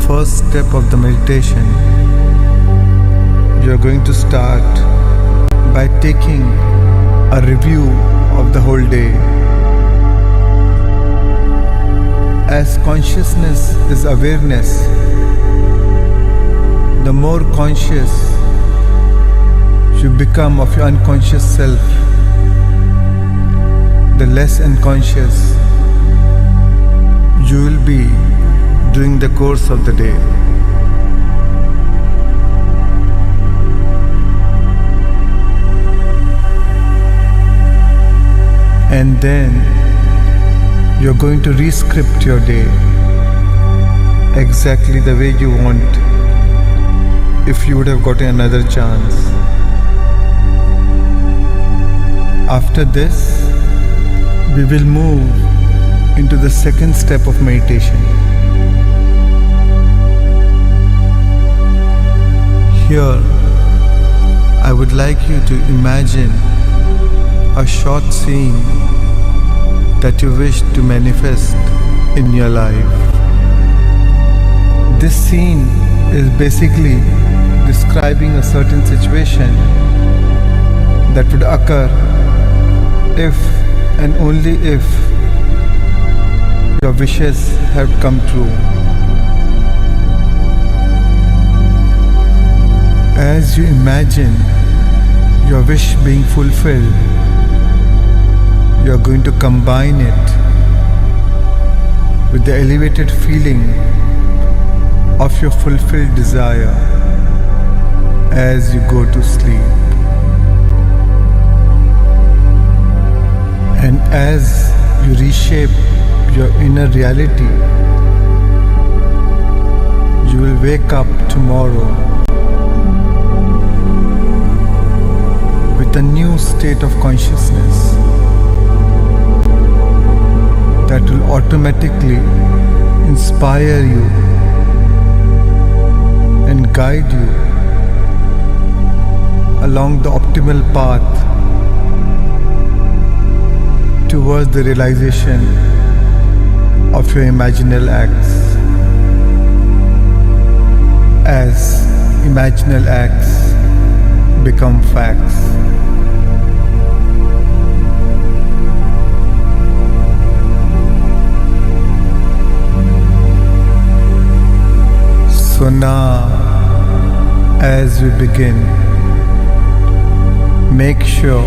first step of the meditation, you are going to start by taking a review of the whole day. As consciousness is awareness, the more conscious you become of your unconscious self, the less unconscious you will be during the course of the day. And then you're going to re-script your day exactly the way you want if you would have gotten another chance. After this, we will move into the second step of meditation. Here, I would like you to imagine a short scene that you wish to manifest in your life. This scene is basically describing a certain situation that would occur if and only if your wishes have come true. As you imagine your wish being fulfilled, you are going to combine it with the elevated feeling of your fulfilled desire as you go to sleep. And as you reshape your inner reality, you will wake up tomorrow with a new state of consciousness that will automatically inspire you and guide you along the optimal path towards the realization of your imaginal acts. As imaginal acts become facts. So now, as we begin, make sure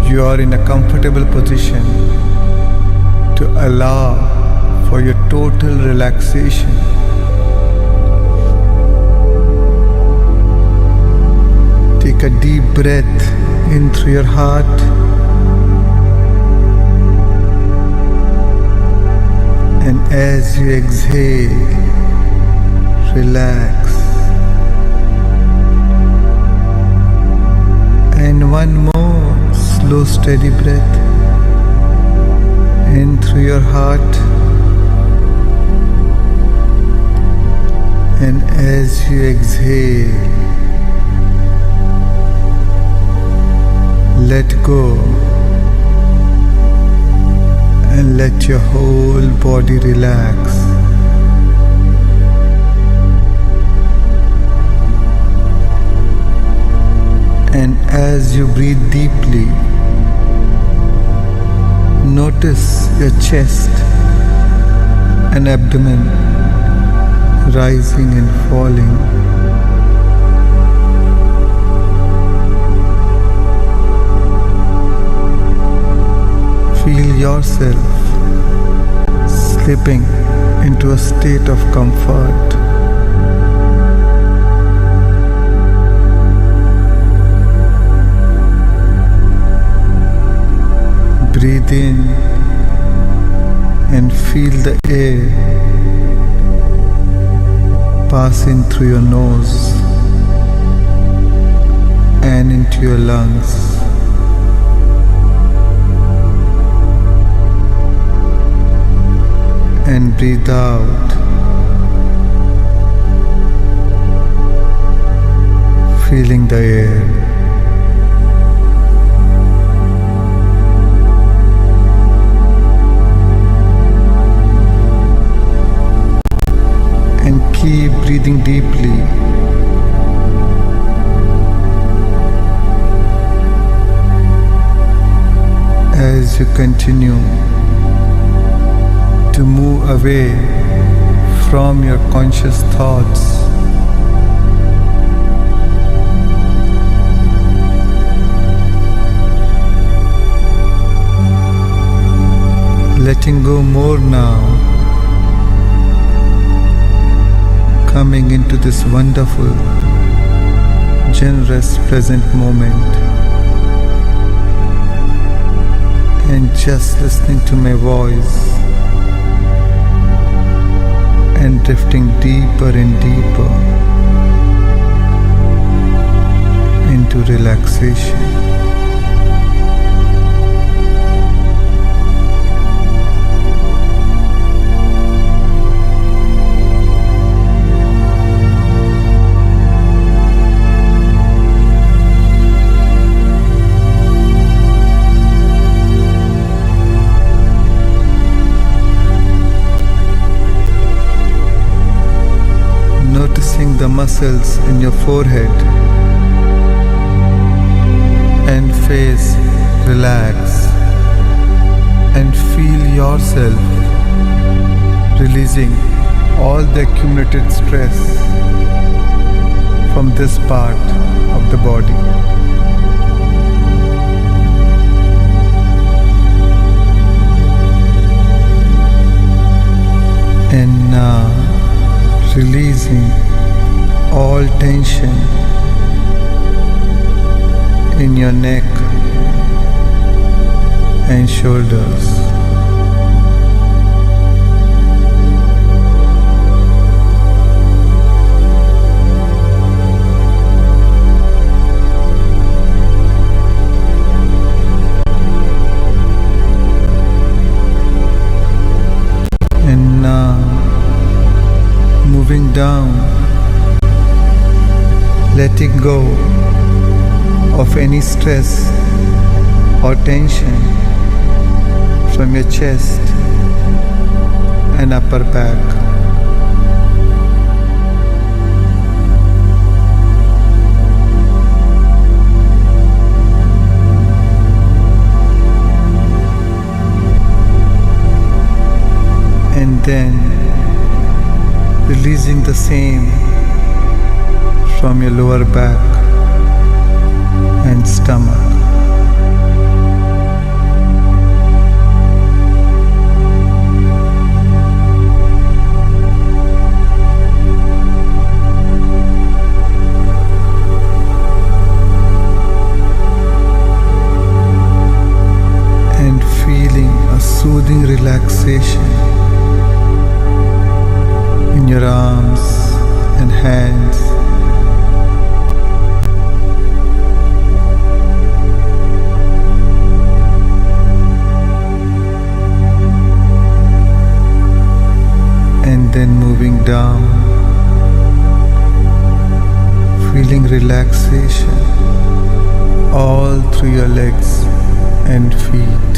you are in a comfortable position to allow for your total relaxation. Take a deep breath in through your heart and as you exhale, relax. And one more slow, steady breath in through your heart, and as you exhale, let go and let your whole body relax. And as you breathe deeply, notice your chest and abdomen rising and falling. Feel yourself slipping into a state of comfort. Breathe in and feel the air passing through your nose and into your lungs. And breathe out, feeling the air. as you continue to move away from your conscious thoughts. Letting go more now, coming into this wonderful, generous present moment, and just listening to my voice and drifting deeper and deeper into relaxation. Noticing the muscles in your forehead and face relax, and feel yourself releasing all the accumulated stress from this part of the body. And now releasing all tension in your neck and shoulders. And now moving down, letting go of any stress or tension from your chest and upper back. And then releasing the same from your lower back and stomach. And feeling a soothing relaxation in your arms and hands. And then moving down, feeling relaxation all through your legs and feet.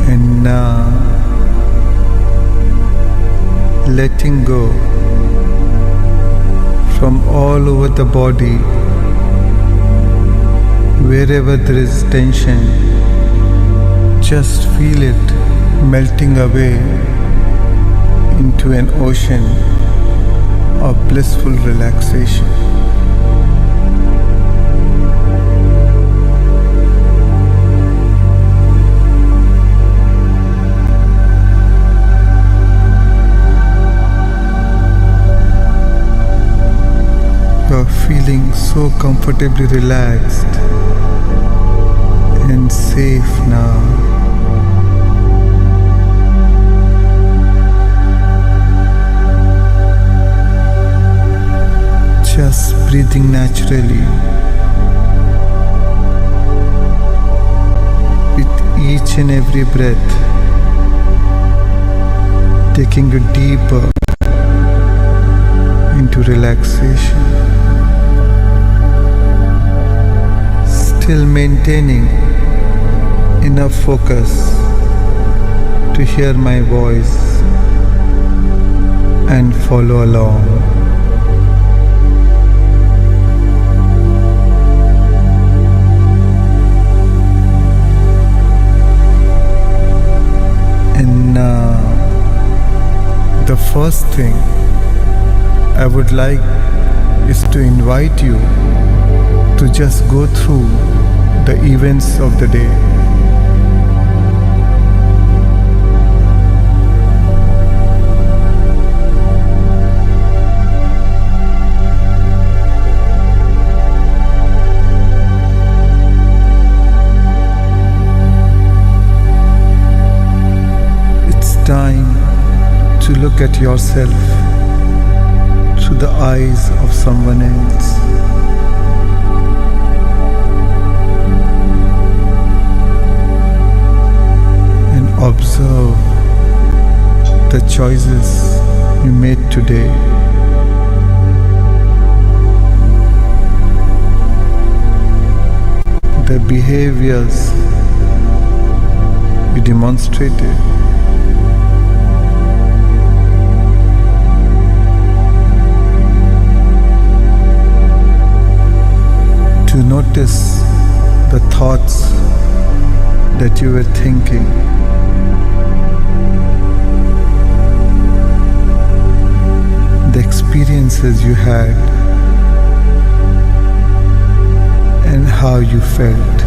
And now letting go from all over the body, wherever there is tension, just feel it melting away into an ocean of blissful relaxation. You're feeling so comfortably relaxed and safe now. Just breathing naturally with each and every breath, taking you deeper into relaxation. Still maintaining enough focus to hear my voice and follow along. And now, the first thing I would like is to invite you to just go through the events of the day. It's time to look at yourself through the eyes of someone else. And observe the choices you made today. The behaviors you demonstrated. To notice the thoughts that you were thinking. The experiences you had and how you felt.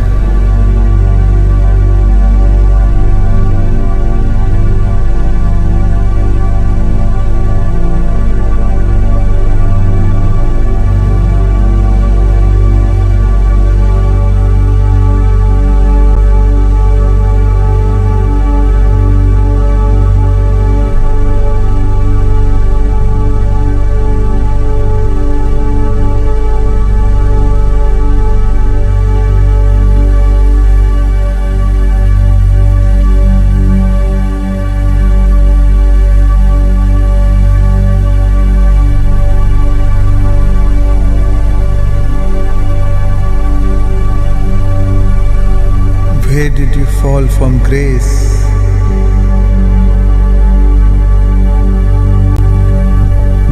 Where did you fall from grace?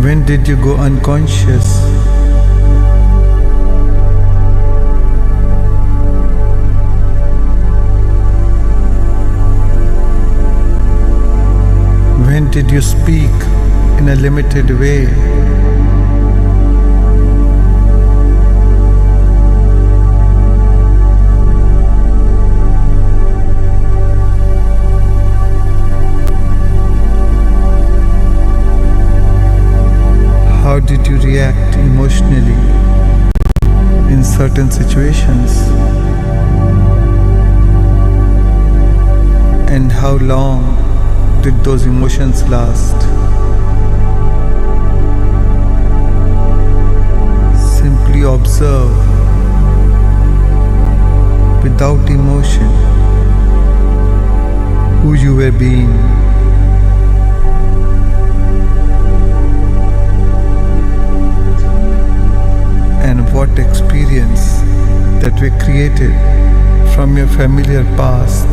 When did you go unconscious? When did you speak in a limited way? How did you react emotionally in certain situations? And how long did those emotions last? Simply observe without emotion who you were being. And what experience that were created from your familiar past.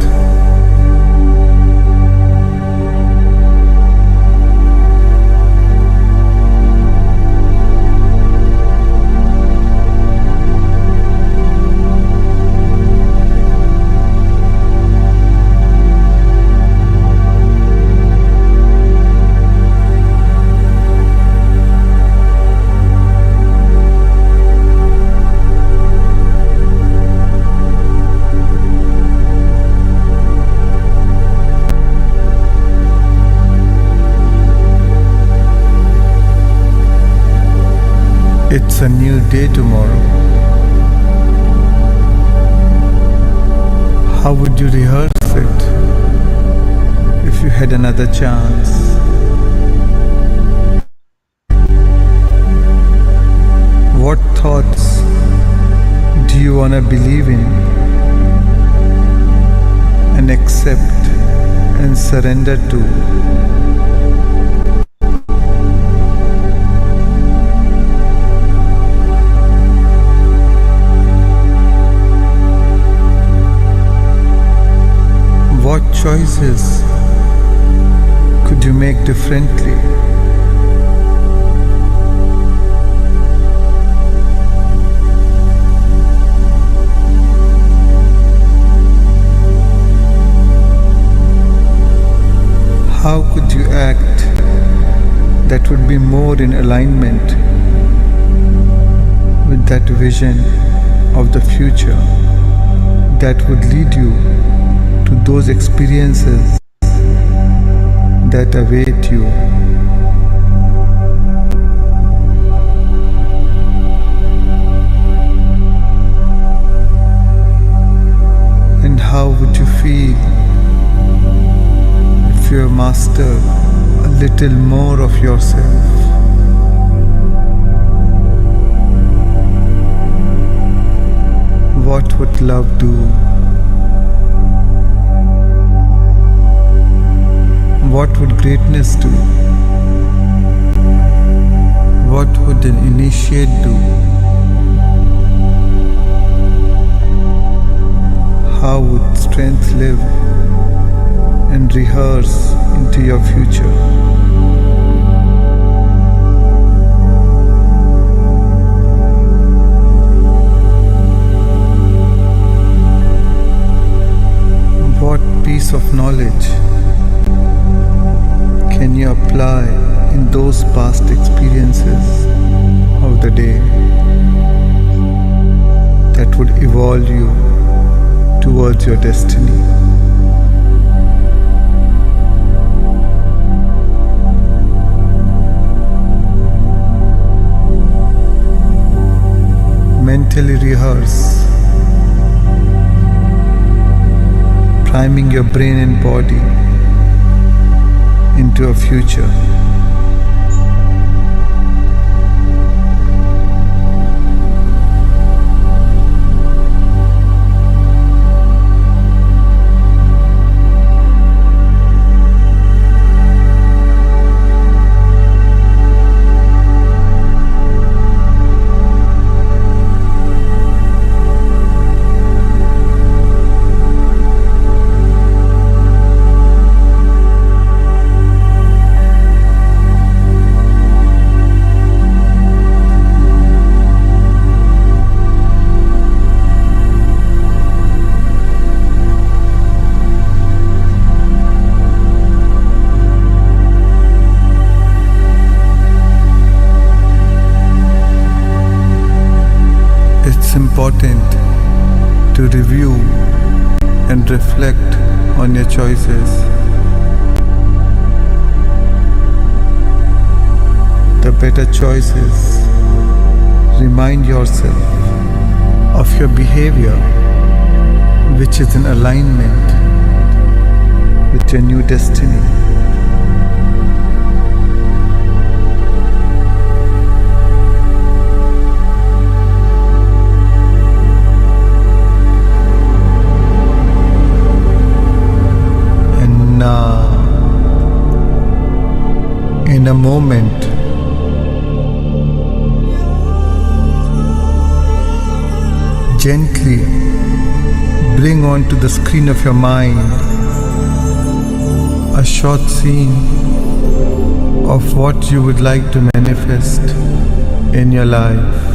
It's a new day tomorrow. How would you rehearse it if you had another chance? What thoughts do you want to believe in and accept and surrender to? What choices you make differently? How could you act that would be more in alignment with that vision of the future that would lead you to those experiences that await you? And how would you feel if you master a little more of yourself? What would love do? What would greatness do? What would an initiate do? How would strength live and rehearse into your future? What piece of knowledge can you apply in those past experiences of the day that would evolve you towards your destiny? Mentally rehearse, priming your brain and body into a future. It's important to review and reflect on your choices. The better choices, remind yourself of your behavior which is in alignment with your new destiny. Now, in a moment, gently bring onto the screen of your mind a short scene of what you would like to manifest in your life.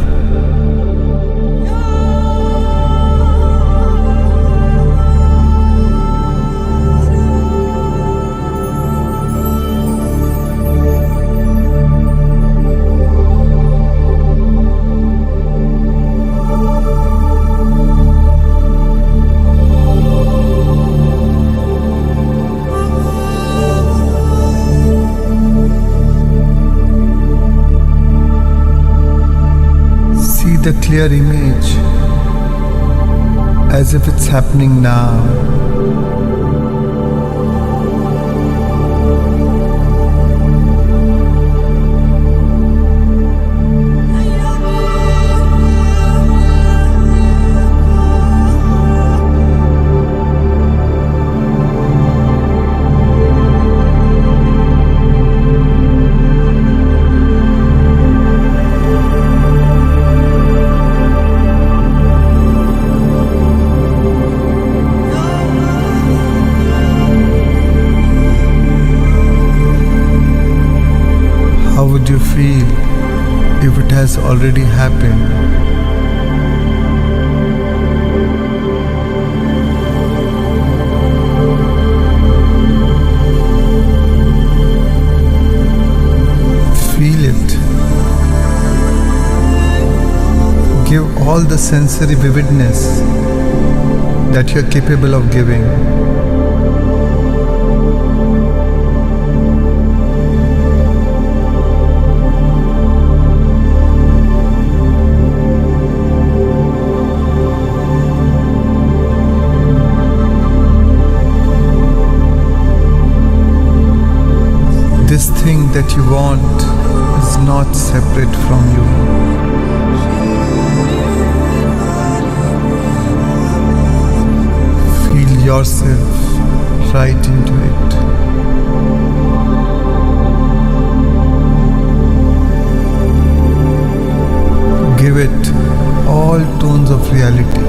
The clear image as if it's happening now. would you feel if it has already happened? Feel it. Give all the sensory vividness that you are capable of giving. This thing that you want is not separate from you. Feel yourself right into it. Give it all tones of reality.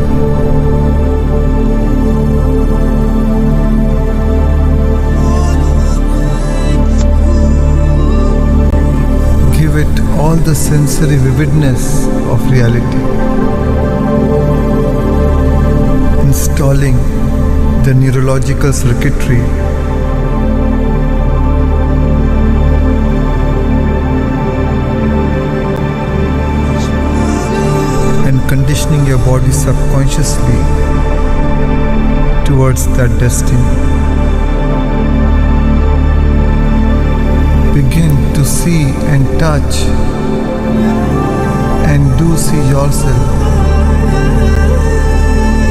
Give it all the sensory vividness of reality. Installing the neurological circuitry and conditioning your body subconsciously towards that destiny. Begin to see and touch and do see yourself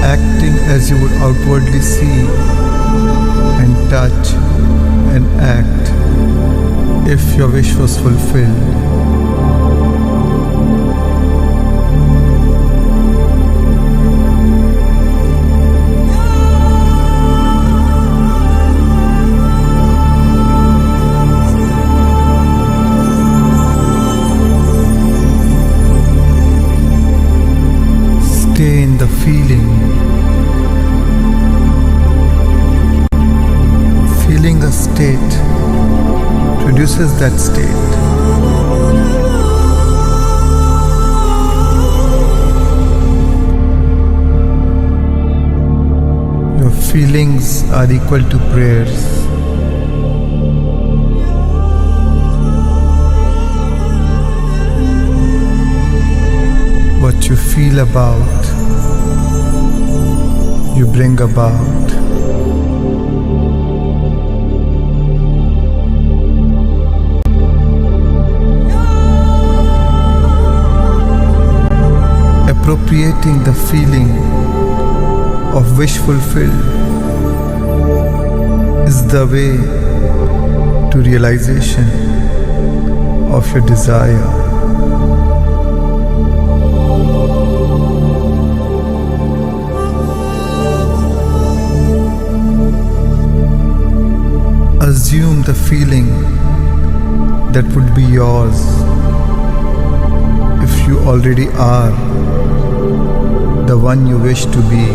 acting as you would outwardly see and touch and act if your wish was fulfilled. Stay in the feeling. Feeling a state produces that state. Your feelings are equal to prayers. What you feel about, you bring about. Appropriating the feeling of wish fulfilled is the way to realization of your desire. Assume the feeling that would be yours if you already are the one you wish to be.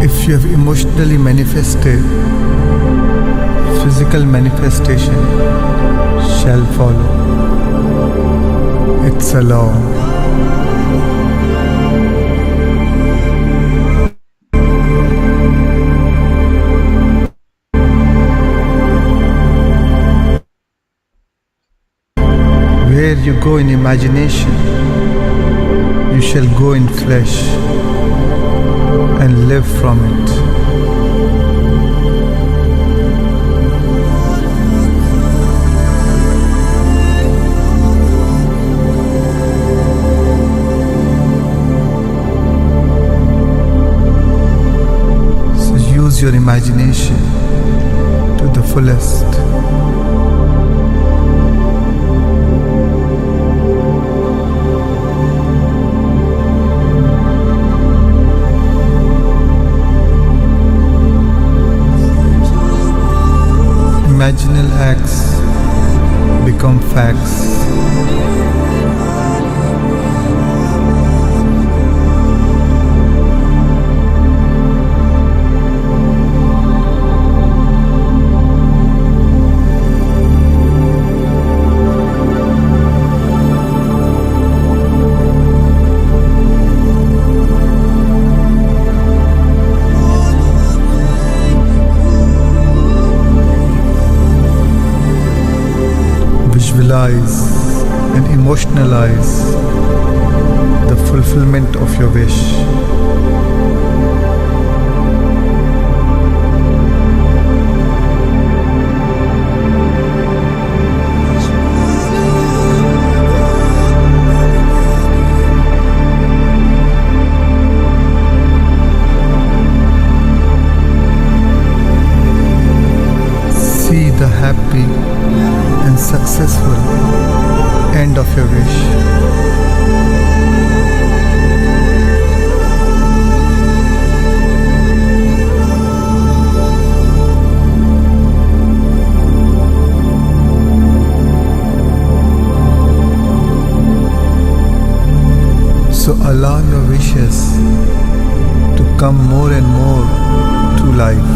If you have emotionally manifested, physical manifestation shall follow. It's a law. Where you go in imagination, you shall go in flesh and live from it. So use your imagination to the fullest. Imaginal acts become facts. Visualize and emotionalize the fulfillment of your wish. See the happy and successful end of your wish. So allow your wishes to come more and more to life.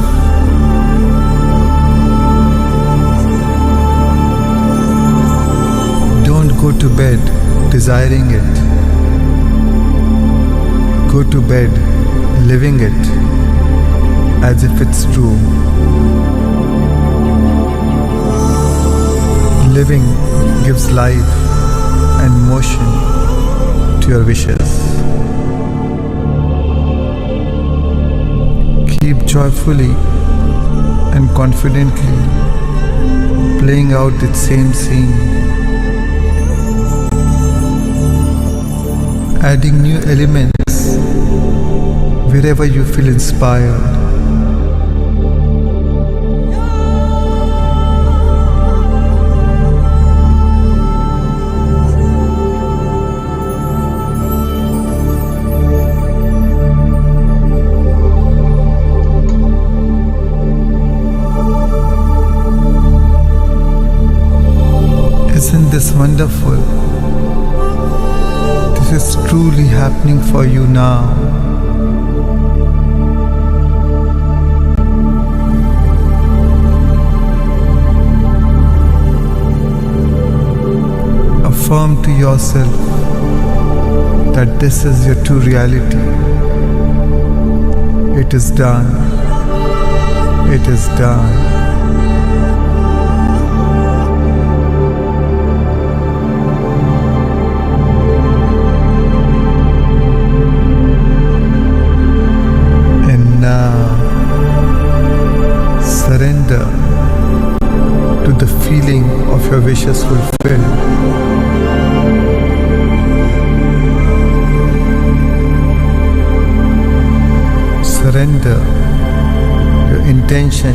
Don't go to bed desiring it. Go to bed living it as if it's true. Living gives life and motion to your wishes. Keep joyfully and confidently playing out that same scene, adding new elements wherever you feel inspired. Isn't this wonderful? This is truly happening for you now. Affirm to yourself that this is your true reality. It is done. It is done. Surrender to the feeling of your wishes fulfilled. Surrender your intention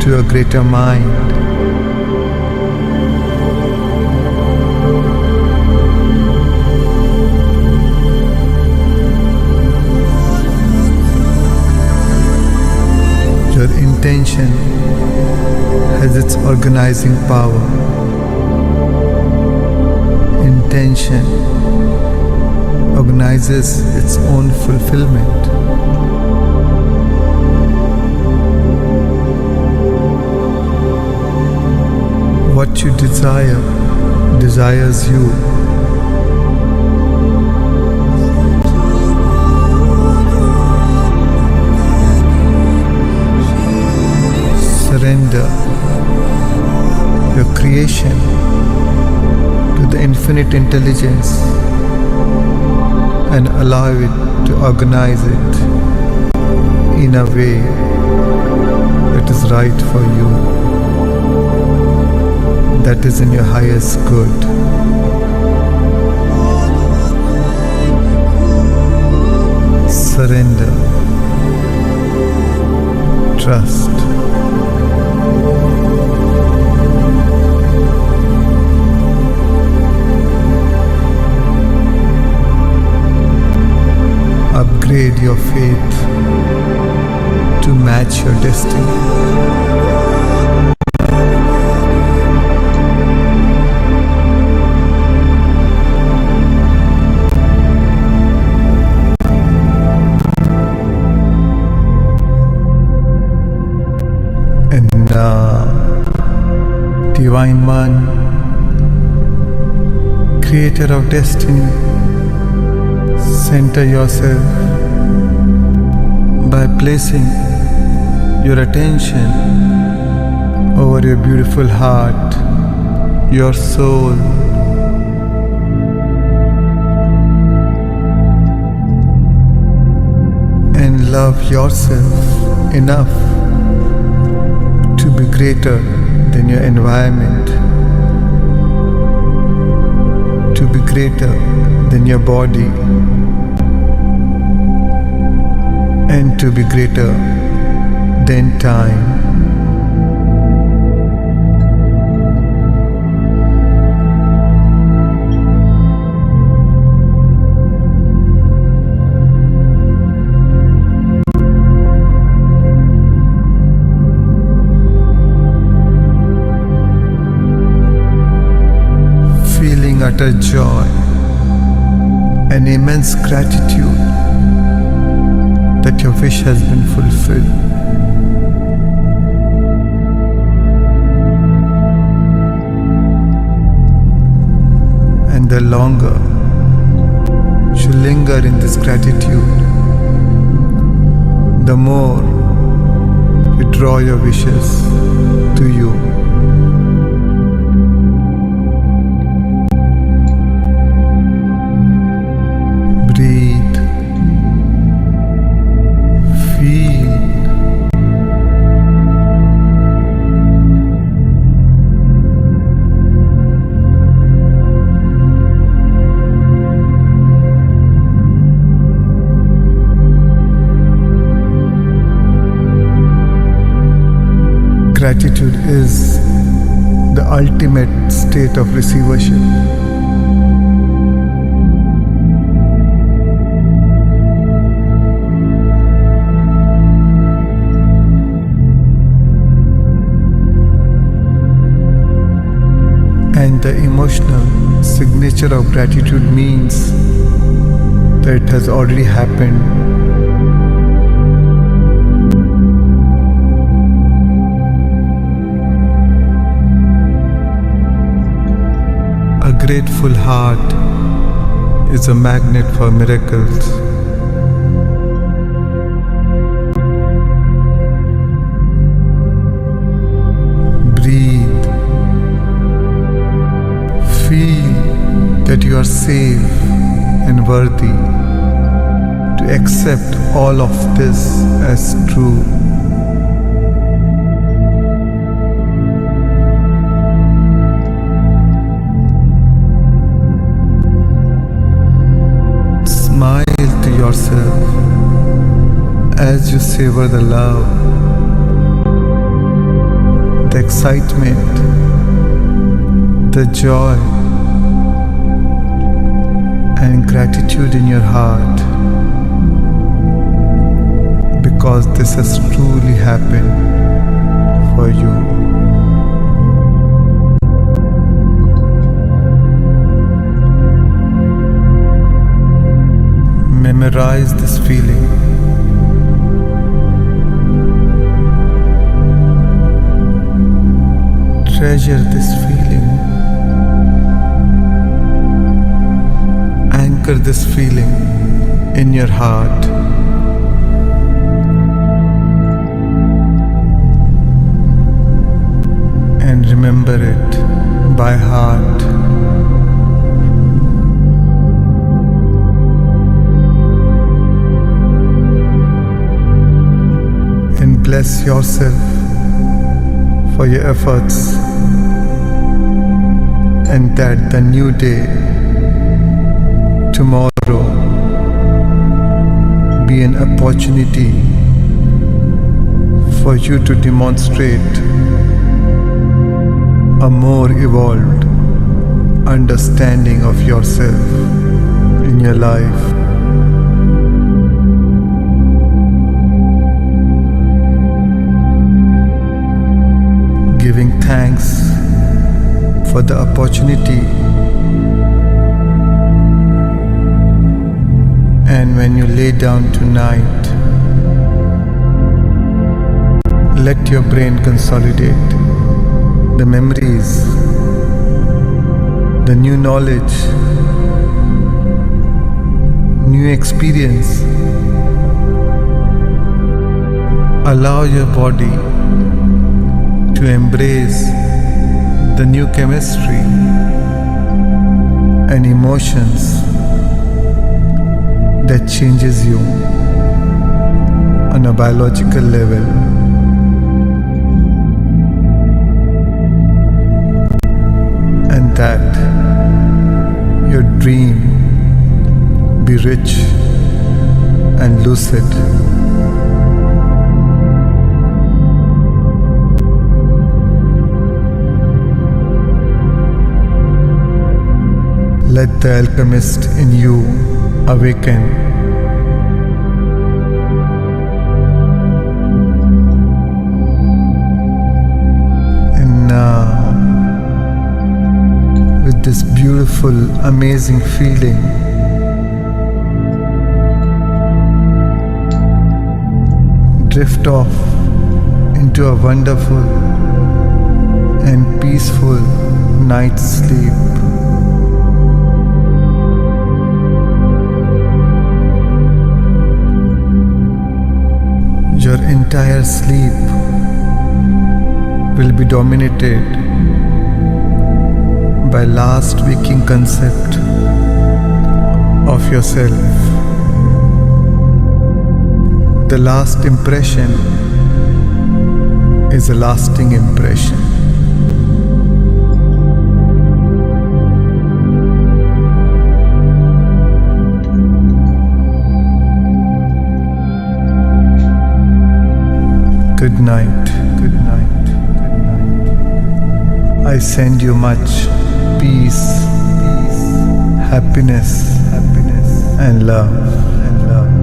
to a greater mind. Your intention has its organizing power. Intention organizes its own fulfillment. What you desire desires you. Surrender your creation to the infinite intelligence and allow it to organize it in a way that is right for you, that is in your highest good. Surrender. Trust. Upgrade your faith to match your destiny. Divine One, Creator of destiny, center yourself by placing your attention over your beautiful heart, your soul. And love yourself enough to be greater than your environment, to be greater than your body, and to be greater than time. Feeling utter joy and immense gratitude that your wish has been fulfilled. And the longer you linger in this gratitude, the more you draw your wishes to you. Breathe, feel, gratitude is the ultimate state of receivership. And the emotional signature of gratitude means that it has already happened. A grateful heart is a magnet for miracles. Breathe. Feel that you are safe and worthy to accept all of this as true. Smile to yourself as you savor the love, the excitement, the joy, and gratitude in your heart, because this has truly happened for you. Memorize this feeling. Treasure this feeling. Anchor this feeling in your heart. And remember it by heart. And bless yourself for your efforts, and that the new day, tomorrow, be an opportunity for you to demonstrate a more evolved understanding of yourself in your life. Giving thanks for the opportunity, and when you lay down tonight, let your brain consolidate the memories, the new knowledge, new experience. Allow your body to embrace the new chemistry and emotions that changes you on a biological level. And that your dream be rich and lucid. Let the alchemist in you awaken. And now, with this beautiful, amazing feeling, drift off into a wonderful and peaceful night's sleep. Your entire sleep will be dominated by last waking concept of yourself. The last impression is a lasting impression. Good night, good night, good night. I send you much peace, happiness, and love, and love.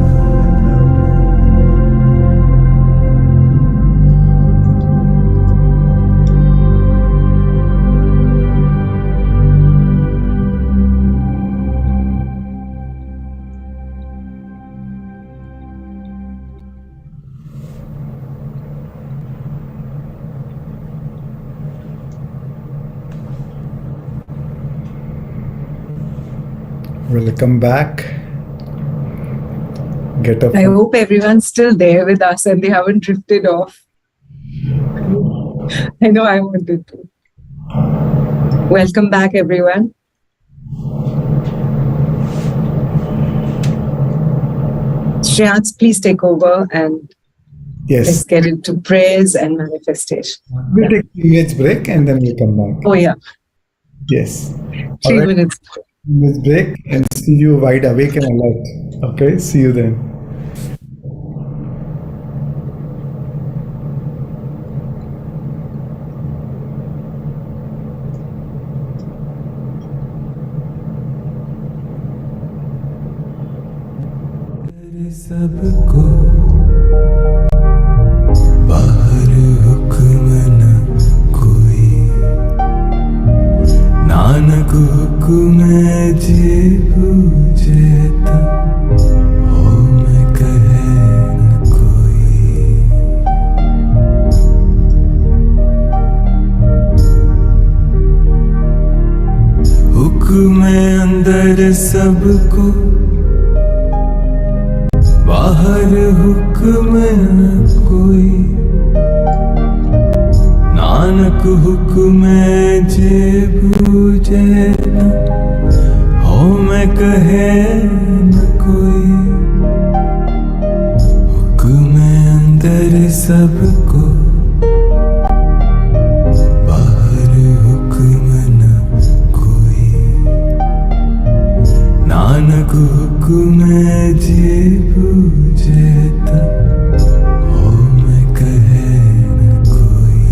Welcome back. Get up. I hope everyone's still there with us and they haven't drifted off. I know I wanted to. Welcome back, everyone. Shreans, please take over and let's get into prayers and manifestation. We'll take 3 minutes break and then we'll come back. Oh, yeah. Yes. 3 minutes. Let's break and see you wide awake and alert. Okay, see you then. सबको बाहर हुक्म न कोई नानक हुक्म जे पूजेता हो मैं कहे न कोई हुक्म अंदर सबको बाहर हुक्म न कोई नानक हुक्म जे बूझे न हो मैं कहे न कोई हुक्म अंदर सबको बाहर हुक्म न कोई नानक हुक्म जे पूजेता हो मैं कहे न कोई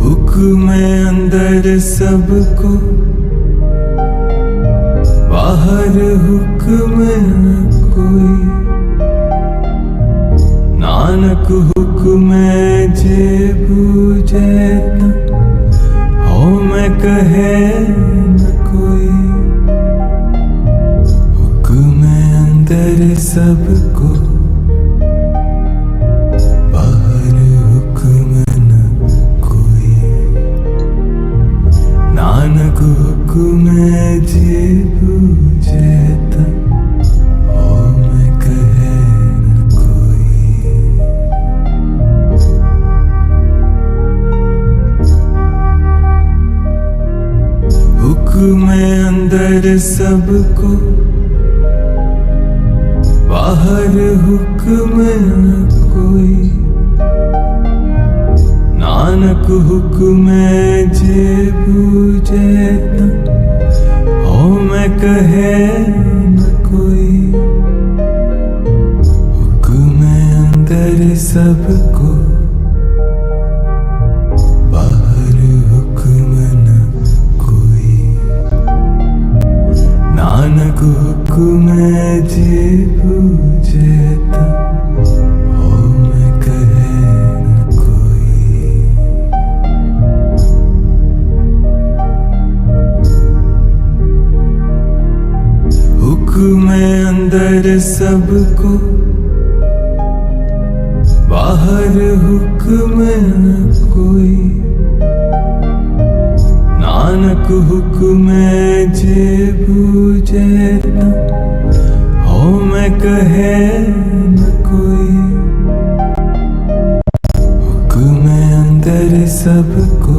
हुक्म अंदर सबको बाहर हुक्म न कोई नानक हुक्म जे बूझेता हो मैं कहे न कोई हुक्म अंदर सबको बाहर हुक्म न कोई नानक हुक्म जे बूझता हो मैं कहे न कोई हुक्म अंदर सबको बाहर हुक्म न कोई नानक हुक्म जे बूझता हो मैं कहे न कोई हुक्म अंदर सबको बाहर हुक्म न कोई नानक हुक्म जे बूझता हो मैं कहे न कोई हुक्म अंदर सबको बाहर हुक्म न कोई नानक हुक्म जे बूझता हो मैं कहे न कोई हुक्म अंदर सबको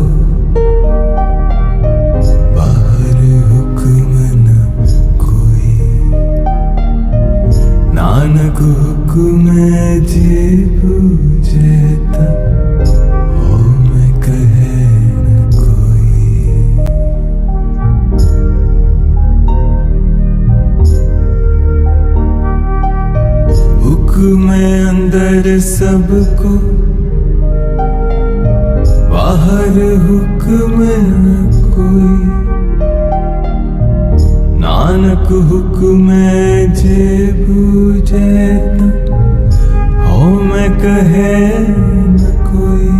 बाहर हुक्म न कोई नानक हुक्म जे बूझता हो मैं कहे न कोई हुक्म अंदर सबको बाहर हुक्म न कोई नानक हुक्म जे बूझता हो मैं कहे न कोई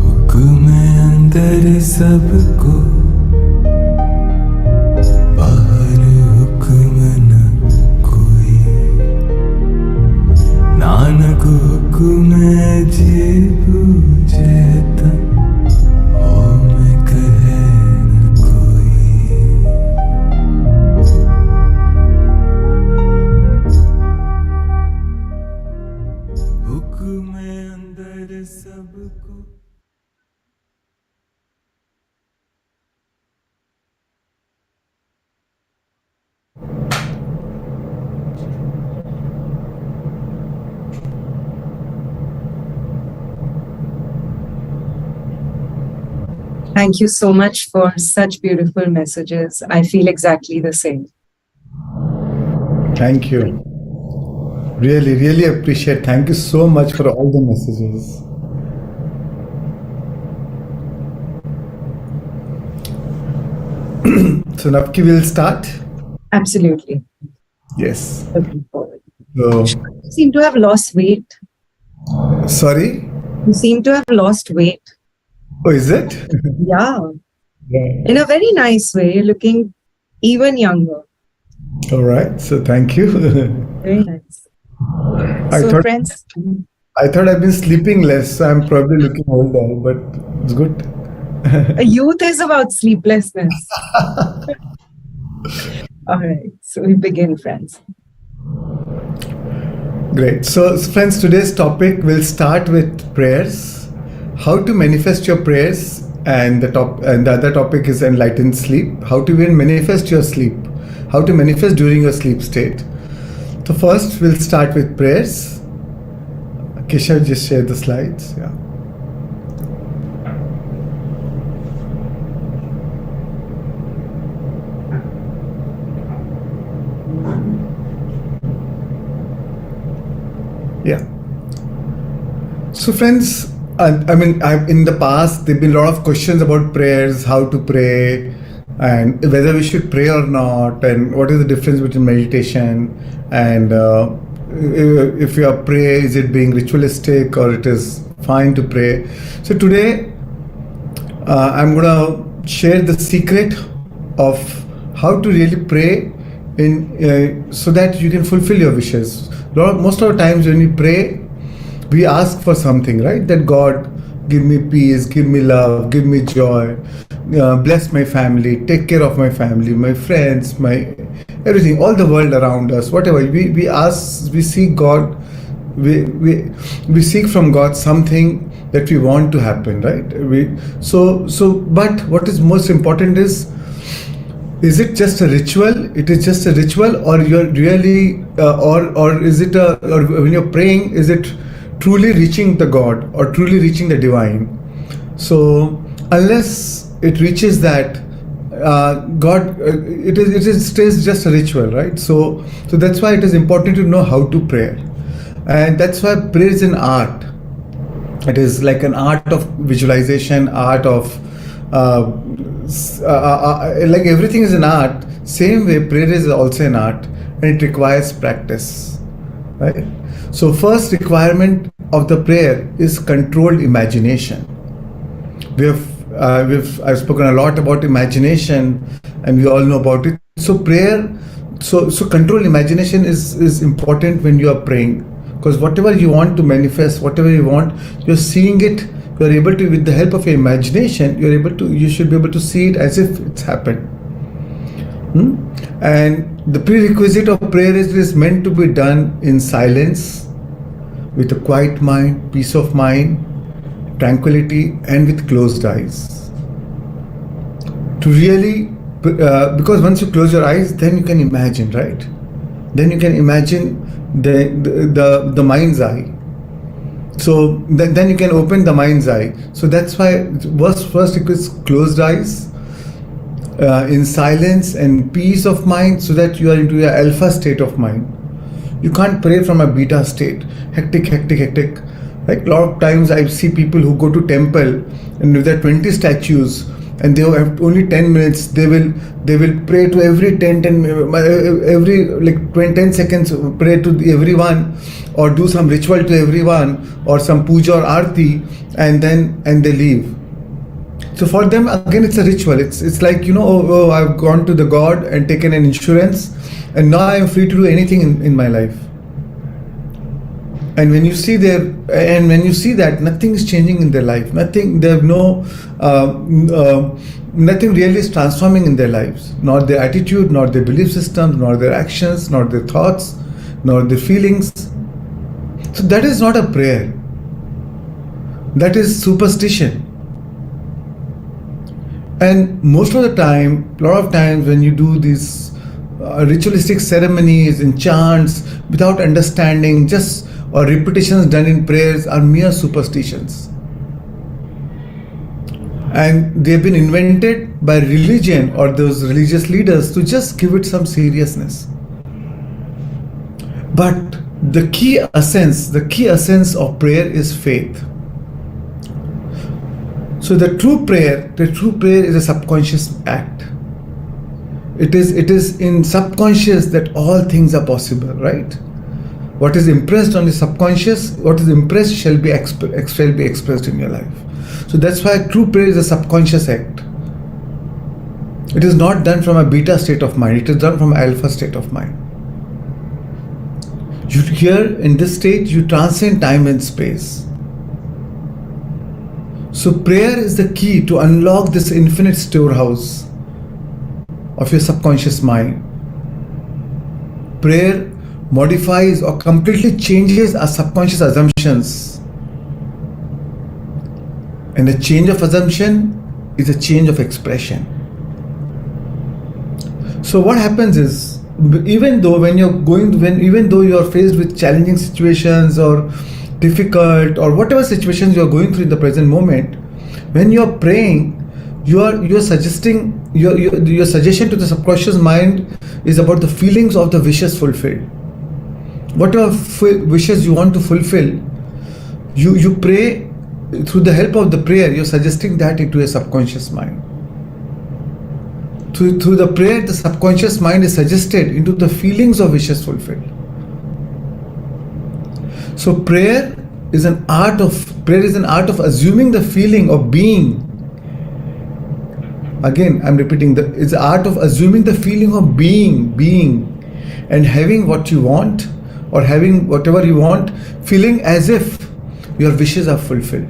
हुक्म अंदर सबको बाहर हुक्म न कोई नानक हुक्म जे बूझता हो मैं कहे न कोई हुक्म अंदर सबको Thank you so much for such beautiful messages. I feel exactly the same. Thank you. Really, really appreciate. Thank you so much for all the messages. So Navki will start. Absolutely. Yes. Looking forward. So, You seem to have lost weight. sorry. You seem to have lost weight. Oh, is it? Yeah. Yeah. In a very nice way. You're looking even younger. All right. So thank you. Very nice. I So thought friends, I've been sleeping less, so I'm probably looking older, but it's good. youth is about sleeplessness. All right. So we begin, friends. Great. So, friends, today's topic will start with prayers. How to manifest your prayers, and the other topic is enlightened sleep. How to even manifest your sleep. How to manifest during your sleep state. So first, we'll start with prayers. Keshav, just share the slides. Yeah. Yeah. So friends, in the past, there've been a lot of questions about prayers, how to pray, and whether we should pray or not, and what is the difference between meditation and if you are pray, is it being ritualistic or it is fine to pray? So today, I'm gonna share the secret of how to really pray so that you can fulfill your wishes. Most of the times when we pray, we ask for something, right? That God, give me peace, give me love, give me joy, bless my family, take care of my family, my friends, my everything, all the world around us, whatever. We ask, we seek God, we seek from God something that we want to happen, right? But what is most important is it just a ritual? It is just a ritual, or you're really, or is it or when you're praying, is it truly reaching the God or truly reaching the divine? So unless it reaches that, God, it stays just a ritual, right? So that's why it is important to know how to pray, and that's why prayer is an art. It is like an art of visualization, art of like everything is an art. Same way, prayer is also an art, and it requires practice, right? So first requirement of the prayer is controlled imagination. I've spoken a lot about imagination, and we all know about it. So prayer, so controlled imagination is important when you are praying, because whatever you want to manifest, whatever you want, you're seeing it. You're able to, with the help of your imagination, you should be able to see it as if it's happened. And the prerequisite of prayer is it is meant to be done in silence, with a quiet mind, peace of mind, tranquility, and with closed eyes. To really, because once you close your eyes, then you can imagine, right? Then you can imagine the mind's eye. So then you can open the mind's eye. So that's why first it is closed eyes, in silence and peace of mind, so that you are into your alpha state of mind. You can't pray from a beta state, hectic. Like a lot of times I see people who go to temple, and with their 20 statues, and they have only 10 minutes, they will pray to every 10 seconds, pray to everyone, or do some ritual to everyone, or some puja or arti, and they leave. So for them, again, it's a ritual. It's like, I've gone to the God and taken an insurance, and now I am free to do anything in my life. And when you see that, nothing is changing in their life. Nothing really is transforming in their lives. Not their attitude, not their belief systems, nor their actions, nor their thoughts, nor their feelings. So that is not a prayer. That is superstition. And most of the time, a lot of times when you do these ritualistic ceremonies and chants without understanding, or repetitions done in prayers, are mere superstitions. And they've been invented by religion or those religious leaders to just give it some seriousness. But the key essence of prayer is faith. So the true prayer is a subconscious act. It is in subconscious that all things are possible, right? What is impressed on the subconscious, what is impressed shall be expressed in your life. So that's why true prayer is a subconscious act. It is not done from a beta state of mind. It is done from an alpha state of mind. Here in this state, you transcend time and space. So prayer is the key to unlock this infinite storehouse of your subconscious mind. Prayer modifies or completely changes our subconscious assumptions. And a change of assumption is a change of expression. So what happens is, even though you are faced with challenging situations or difficult or whatever situations you are going through in the present moment, when you are praying, your suggestion to the subconscious mind is about the feelings of the wishes fulfilled. Whatever wishes you want to fulfill, you pray. Through the help of the prayer, you're suggesting that into a subconscious mind. Through the prayer, the subconscious mind is suggested into the feelings of wishes fulfilled. So prayer is an art of assuming the feeling of being again I'm repeating, it's the art of assuming the feeling of being and having what you want, or having whatever you want, feeling as if your wishes are fulfilled.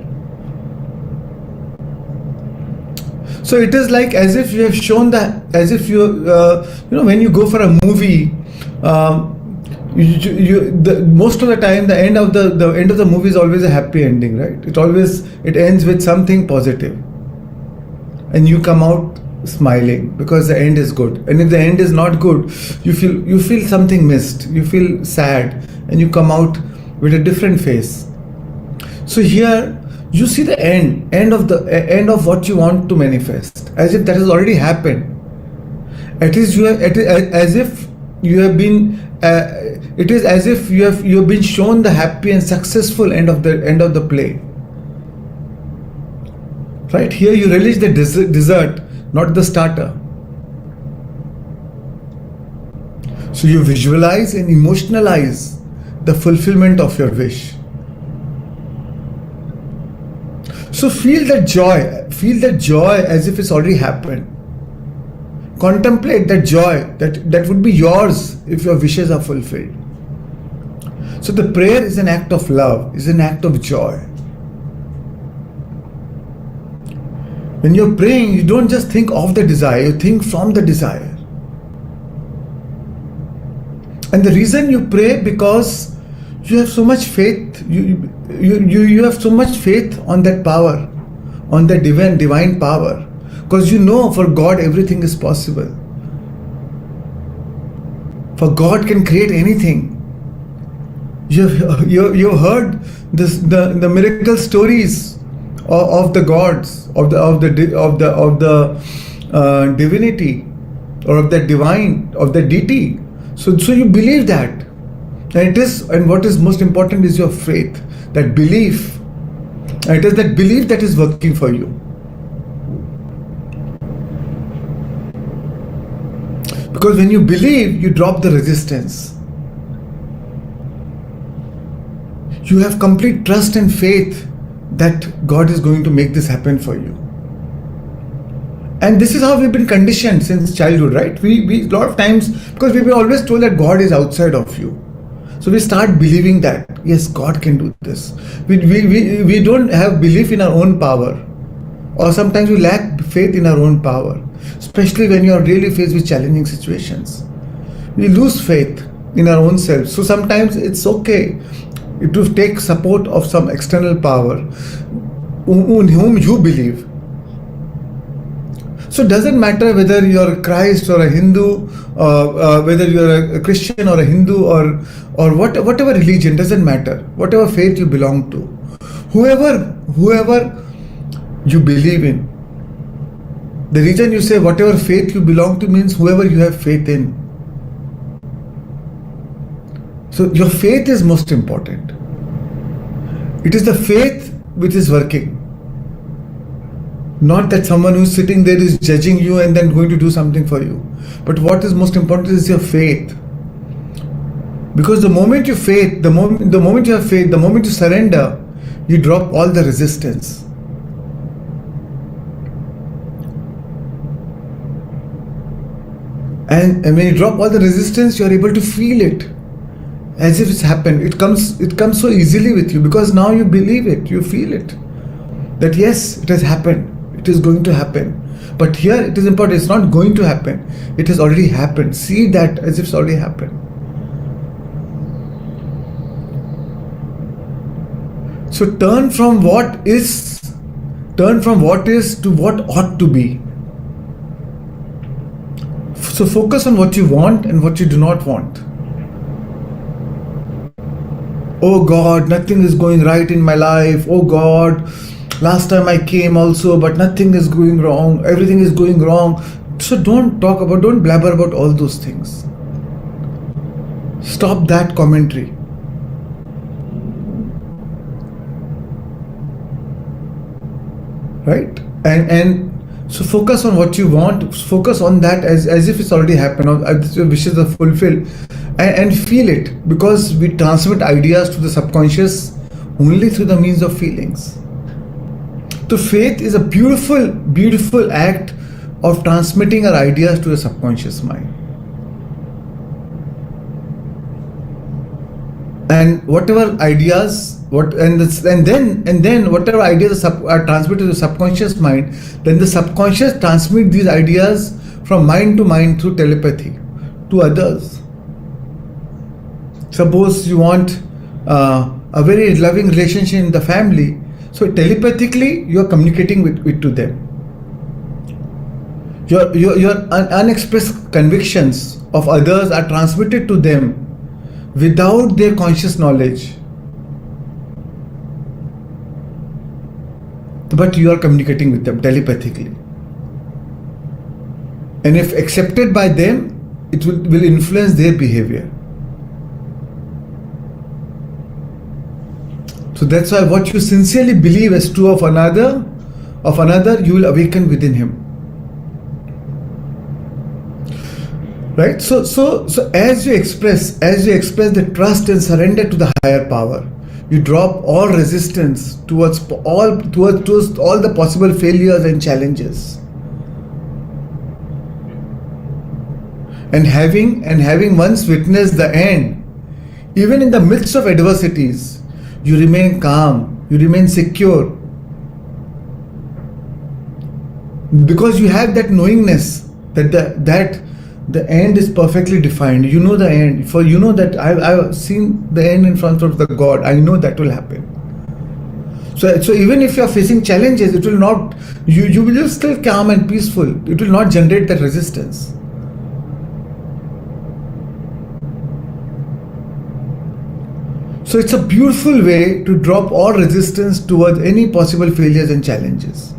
So it is like as if you have shown that, as if when you go for a movie, most of the time the end of the movie is always a happy ending, right? It ends with something positive, and you come out smiling because the end is good. And if the end is not good, you feel something missed, you feel sad, and you come out with a different face. So here you see the end of what you want to manifest, as if that has already happened. It is as if you have been shown the happy and successful end of the play. Right here you relish the dessert, not the starter. So you visualize and emotionalize the fulfillment of your wish. So feel that joy as if it's already happened. Contemplate that joy that would be yours if your wishes are fulfilled. So the prayer is an act of love, is an act of joy. When you're praying, you don't just think of the desire, you think from the desire. And the reason you pray, because you have so much faith, you have so much faith on that power, on that divine power, because you know for God everything is possible. For God can create anything. You've heard the miracle stories of the gods, of the divinity, or of the divine, of the deity. So you believe that. And what is most important is your faith, that belief. And it is that belief that is working for you. Because when you believe, you drop the resistance. You have complete trust and faith that God is going to make this happen for you. And this is how we've been conditioned since childhood, right? We a lot of times, because we've been always told that God is outside of you. So we start believing that, yes, God can do this. We don't have belief in our own power. Or sometimes we lack faith in our own power. Especially when you are really faced with challenging situations. We lose faith in our own selves. So sometimes it's okay to take support of some external power in whom you believe. So it doesn't matter whether you're a Christ or a Hindu, whether you're a Christian or a Hindu or whatever religion, doesn't matter. Whatever faith you belong to. Whoever you believe in. The reason you say whatever faith you belong to means whoever you have faith in. So your faith is most important. It is the faith which is working. Not that someone who is sitting there is judging you and then going to do something for you. But what is most important is your faith. Because the moment you have faith, the moment you surrender, you drop all the resistance. And when you drop all the resistance, you are able to feel it as if it's happened. It comes so easily with you because now you believe it, you feel it. That yes, it has happened. It is going to happen. But here it is important, it's not going to happen. It has already happened. See that as if it's already happened. So turn from what is to what ought to be. So focus on what you want and what you do not want. Oh God, nothing is going right in my life. Oh God, last time I came also, but nothing is going wrong. Everything is going wrong. So don't blabber about all those things. Stop that commentary. Right? And so focus on what you want. Focus on that as if it's already happened, or as your wishes are fulfilled, and feel it, because we transmit ideas to the subconscious only through the means of feelings. So faith is a beautiful act of transmitting our ideas to the subconscious mind. And whatever ideas, then whatever ideas are transmitted to the subconscious mind, then the subconscious transmit these ideas from mind to mind through telepathy to others. Suppose you want a very loving relationship in the family, so telepathically you are communicating with to them. Your unexpressed convictions of others are transmitted to them without their conscious knowledge. But you are communicating with them telepathically. And if accepted by them, it will influence their behavior. So that's why what you sincerely believe as true of another, you will awaken within him. Right? So as you express the trust and surrender to the higher power, you drop all resistance towards all the possible failures and challenges. And having once witnessed the end, even in the midst of adversities, you remain calm, you remain secure. Because you have that knowingness that the end is perfectly defined. You know the end. For you know that I've seen the end in front of the God. I know that will happen. So even if you are facing challenges, it will not. You will be still calm and peaceful. It will not generate that resistance. So it's a beautiful way to drop all resistance towards any possible failures and challenges.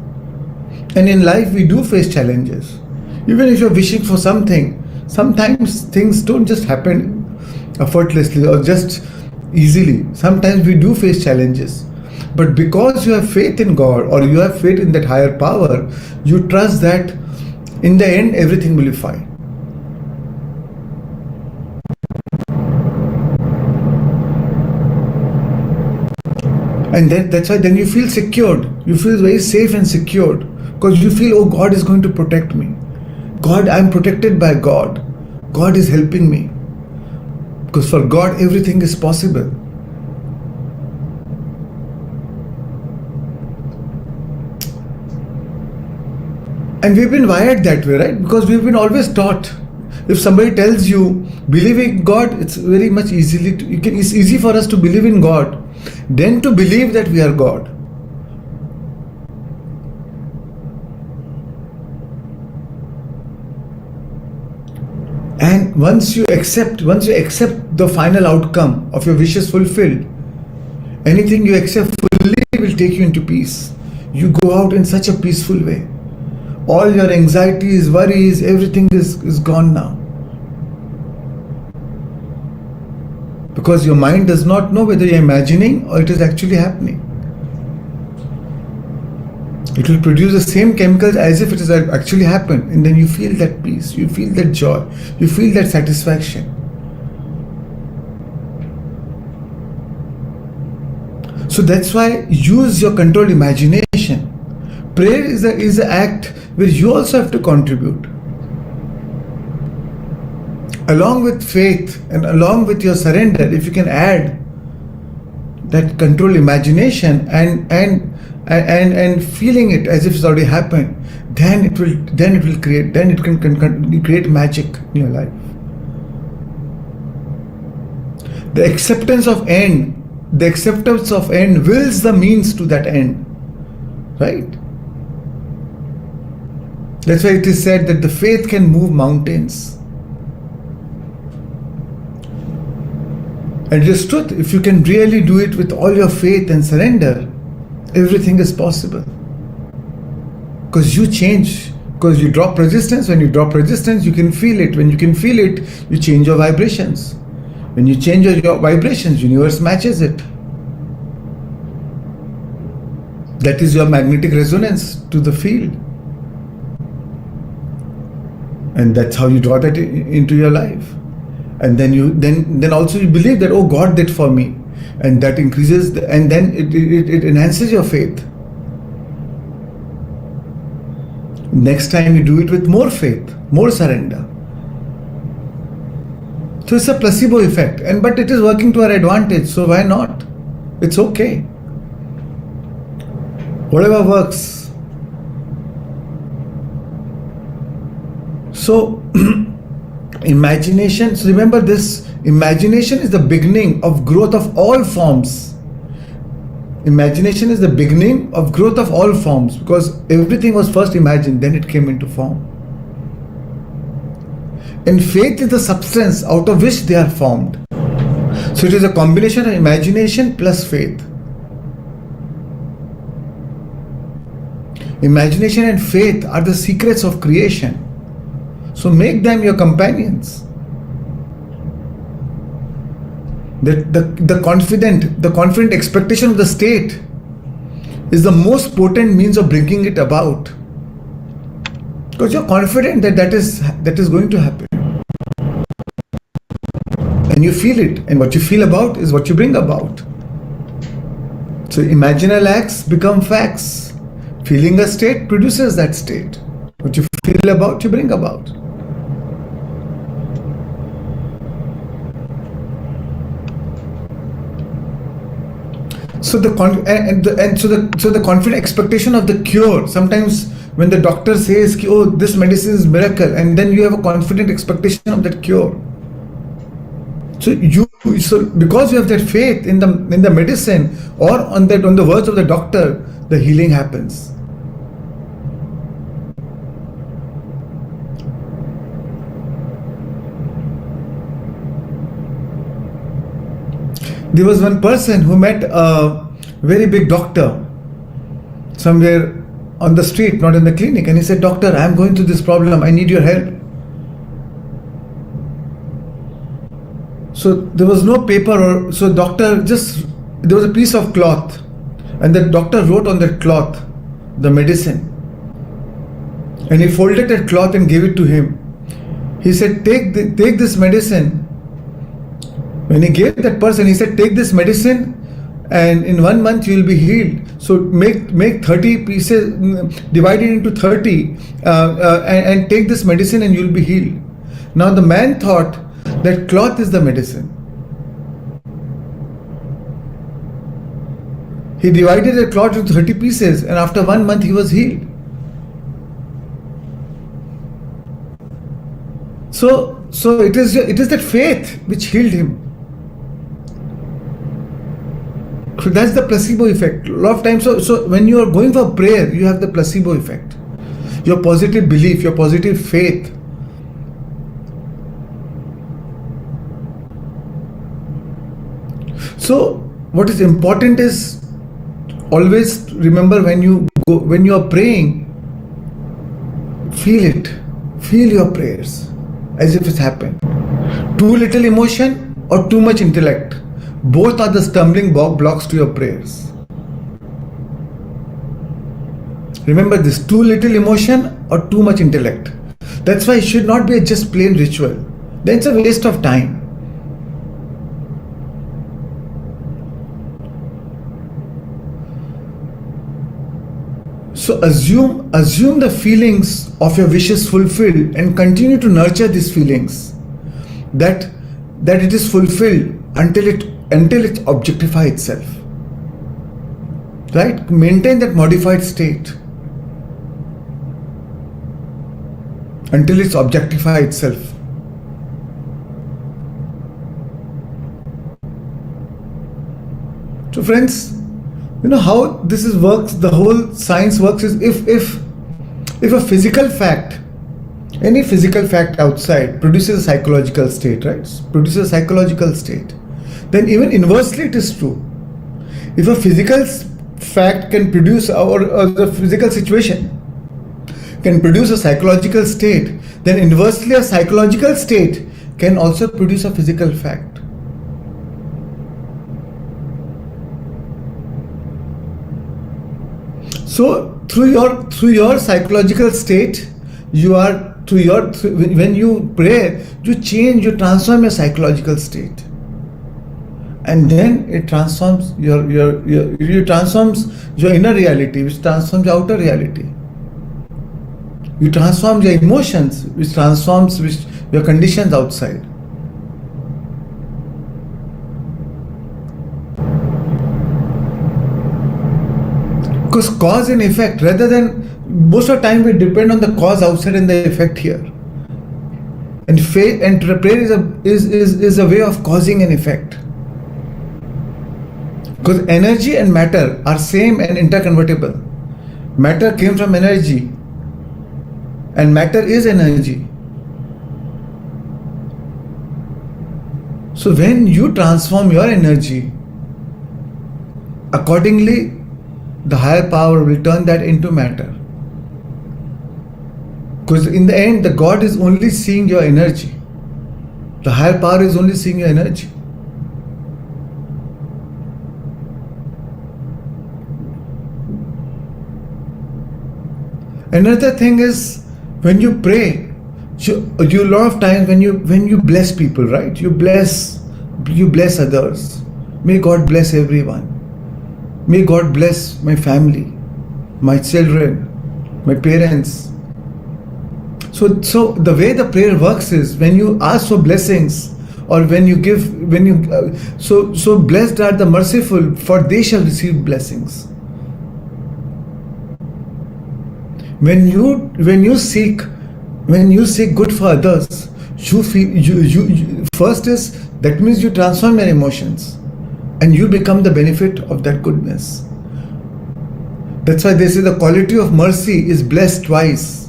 And in life we do face challenges. Even if you're wishing for something, sometimes things don't just happen effortlessly or just easily. Sometimes we do face challenges. But because you have faith in God or you have faith in that higher power, you trust that in the end everything will be fine. And that's why then you feel secured. You feel very safe and secured because you feel, oh, God is going to protect me. God, I'm protected by God. God is helping me. Because for God, everything is possible. And we've been wired that way, right? Because we've been always taught. If somebody tells you, believe in God, it's very much it's easy for us to believe in God than to believe that we are God. And once you accept the final outcome of your wishes fulfilled, anything you accept fully will take you into peace. You go out in such a peaceful way. All your anxieties, worries, everything is gone now. Because your mind does not know whether you're imagining or it is actually happening. It will produce the same chemicals as if it has actually happened, and then you feel that peace, you feel that joy, you feel that satisfaction. So that's why use your controlled imagination. Prayer is an act where you also have to contribute. Along with faith and along with your surrender, if you can add that controlled imagination and feeling it as if it's already happened, then it can create magic in your life. The acceptance of end wills the means to that end, right? That's why it is said that the faith can move mountains. And it is truth. If you can really do it with all your faith and surrender, everything is possible. Because you change. Because you drop resistance. When you drop resistance, you can feel it. When you can feel it, you change your vibrations. When you change your vibrations, universe matches it. That is your magnetic resonance to the field. And that's how you draw that into your life. And then also you believe that, oh, God did for me, and that increases and then it enhances your faith. Next time you do it with more faith, more surrender. So it's a placebo effect, but it is working to our advantage, so why not? It's okay. Whatever works. So imagination, so remember this, imagination is the beginning of growth of all forms. Imagination is the beginning of growth of all forms, because everything was first imagined, then it came into form. And faith is the substance out of which they are formed. So it is a combination of imagination plus faith. Imagination and faith are the secrets of creation. So make them your companions. The confident expectation of the state is the most potent means of bringing it about. Because you're confident that is going to happen. And you feel it. And what you feel about is what you bring about. So imaginal acts become facts. Feeling a state produces that state. What you feel about, you bring about. So the confident expectation of the cure. Sometimes when the doctor says, "Oh, this medicine is miracle," and then you have a confident expectation of that cure. So because you have that faith in the medicine or on the words of the doctor, the healing happens. There was one person who met a very big doctor somewhere on the street, not in the clinic, and he said, "Doctor, I am going through this problem. I need your help." So there was no paper, there was a piece of cloth, and the doctor wrote on that cloth the medicine, and he folded that cloth and gave it to him. He said, take this medicine. When he gave that person, he said, "Take this medicine and in 1 month you will be healed. So make 30 pieces, divide it into 30 and take this medicine and you will be healed." Now the man thought that cloth is the medicine. He divided the cloth into 30 pieces and after 1 month he was healed. So it is that faith which healed him. So that's the placebo effect. A lot of times, so when you are going for prayer, you have the placebo effect. Your positive belief, your positive faith. So what is important is always remember when you are praying, feel it. Feel your prayers as if it's happened. Too little emotion or too much intellect. Both are the stumbling blocks to your prayers. Remember this, too little emotion or too much intellect. That's why it should not be just plain ritual. Then it's a waste of time. So assume the feelings of your wishes fulfilled and continue to nurture these feelings. That it is fulfilled until it objectifies itself. Right? Maintain that modified state until it's objectified itself. So friends, you know how this works, the whole science works is if a physical fact, any physical fact outside produces a psychological state, right? Produces a psychological state. Then even inversely it is true. If a physical fact can produce, or the physical situation can produce a psychological state, then inversely a psychological state can also produce a physical fact. So through your psychological state, when you pray, you transform your psychological state. And then it transforms your inner reality, which transforms your outer reality. You transform your emotions, which transforms your conditions outside. Because cause and effect, rather than most of the time we depend on the cause outside and the effect here. And faith and prayer is a way of causing an effect. Because energy and matter are same and interconvertible. Matter came from energy, and matter is energy. So when you transform your energy, accordingly, the higher power will turn that into matter. Because in the end, the God is only seeing your energy. The higher power is only seeing your energy. Another thing is, when you pray, you a lot of times when you bless people, right? You bless others. May God bless everyone. May God bless my family, my children, my parents. So the way the prayer works is, when you ask for blessings, or when you give, so blessed are the merciful, for they shall receive blessings. When you seek good for others, you feel first is, that means you transform your emotions, and you become the benefit of that goodness. That's why they say the quality of mercy is blessed twice.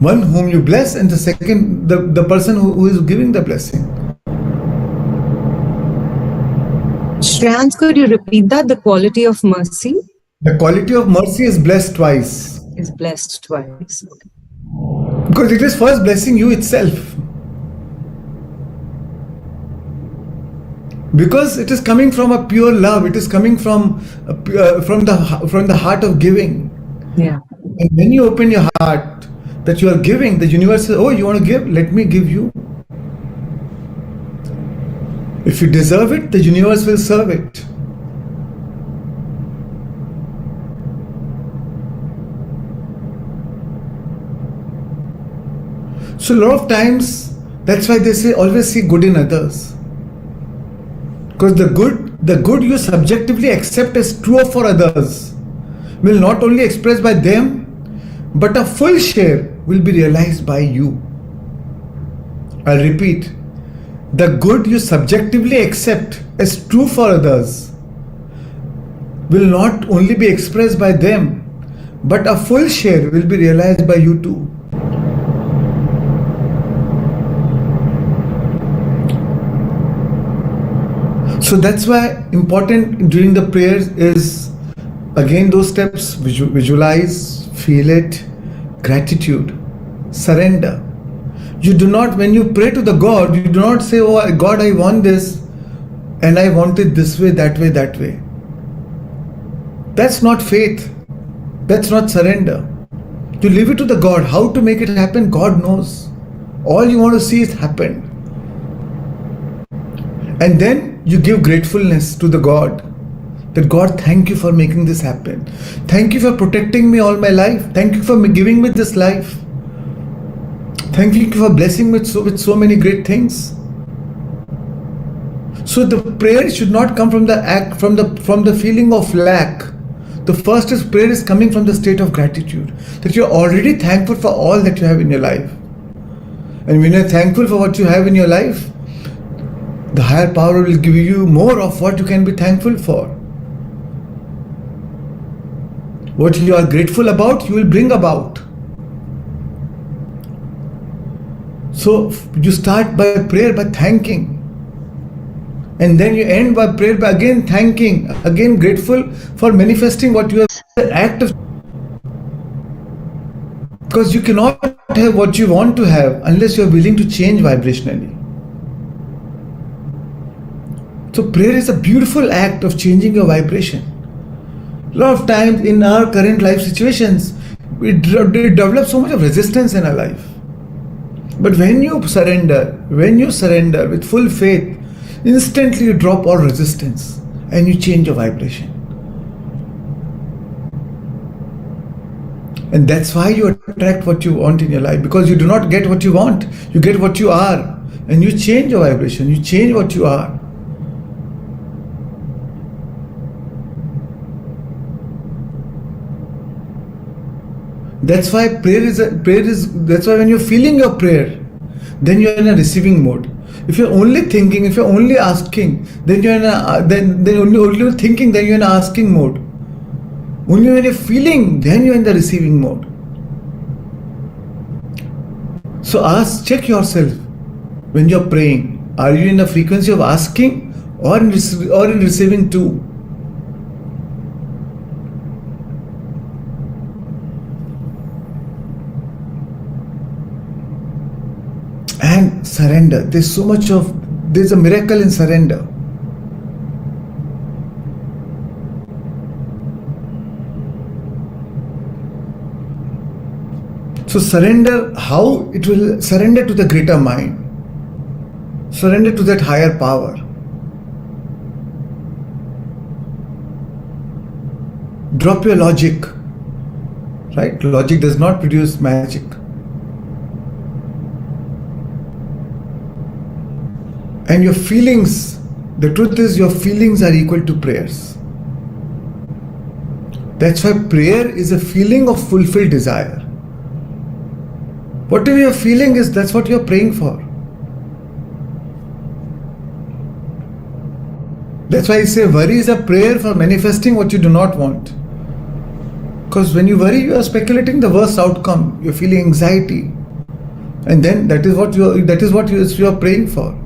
One whom you bless, and the second, the person who is giving the blessing. Shreans, could you repeat that? The quality of mercy? The quality of mercy is blessed twice. Is blessed twice. Okay. Because it is first blessing you itself. Because it is coming from a pure love. It is coming from the heart of giving. Yeah. And when you open your heart that you are giving, the universe says, oh, you want to give? Let me give you. If you deserve it, the universe will serve it. So a lot of times, that's why they say always see good in others. Because the good you subjectively accept as true for others will not only expressed by them, but a full share will be realized by you. I'll repeat. The good you subjectively accept as true for others will not only be expressed by them, but a full share will be realized by you too. So that's why important during the prayers is, again, those steps: visualize, feel it, gratitude, surrender. You do not, when you pray to the God, you do not say, oh God, I want this and I want it this way, that way, that way. That's not faith. That's not surrender. You leave it to the God. How to make it happen, God knows. All you want to see is happen. And then you give gratefulness to the God. That God, thank you for making this happen. Thank you for protecting me all my life. Thank you for giving me this life. Thank you for blessing me with so many great things. So the prayer should not come from the act, from the feeling of lack. The first is prayer is coming from the state of gratitude. That you're already thankful for all that you have in your life. And when you're thankful for what you have in your life, the higher power will give you more of what you can be thankful for. What you are grateful about, you will bring about. So you start by prayer by thanking. And then you end by prayer by again thanking, again grateful for manifesting what you have. The act of, because you cannot have what you want to have unless you are willing to change vibrationally. So prayer is a beautiful act of changing your vibration. A lot of times in our current life situations, we develop so much of resistance in our life. But when you surrender with full faith, instantly you drop all resistance and you change your vibration. And that's why you attract what you want in your life, because you do not get what you want, you get what you are. And you change your vibration, you change what you are. That's why that's why when you're feeling your prayer, then you're in a receiving mode. If you're only thinking, if you're only asking, then you're in a then only thinking, then you're in an asking mode. Only when you're feeling, then you're in the receiving mode. So check yourself when you're praying. Are you in the frequency of asking or in receiving too? And surrender. There's a miracle in surrender. So surrender, how it will surrender to the greater mind. Surrender to that higher power. Drop your logic. Right? Logic does not produce magic. And your feelings, the truth is your feelings are equal to prayers. That's why prayer is a feeling of fulfilled desire. Whatever you're feeling is, that's what you're praying for. That's why I say worry is a prayer for manifesting what you do not want. Because when you worry, you are speculating the worst outcome. You're feeling anxiety. And then that is what you're praying for.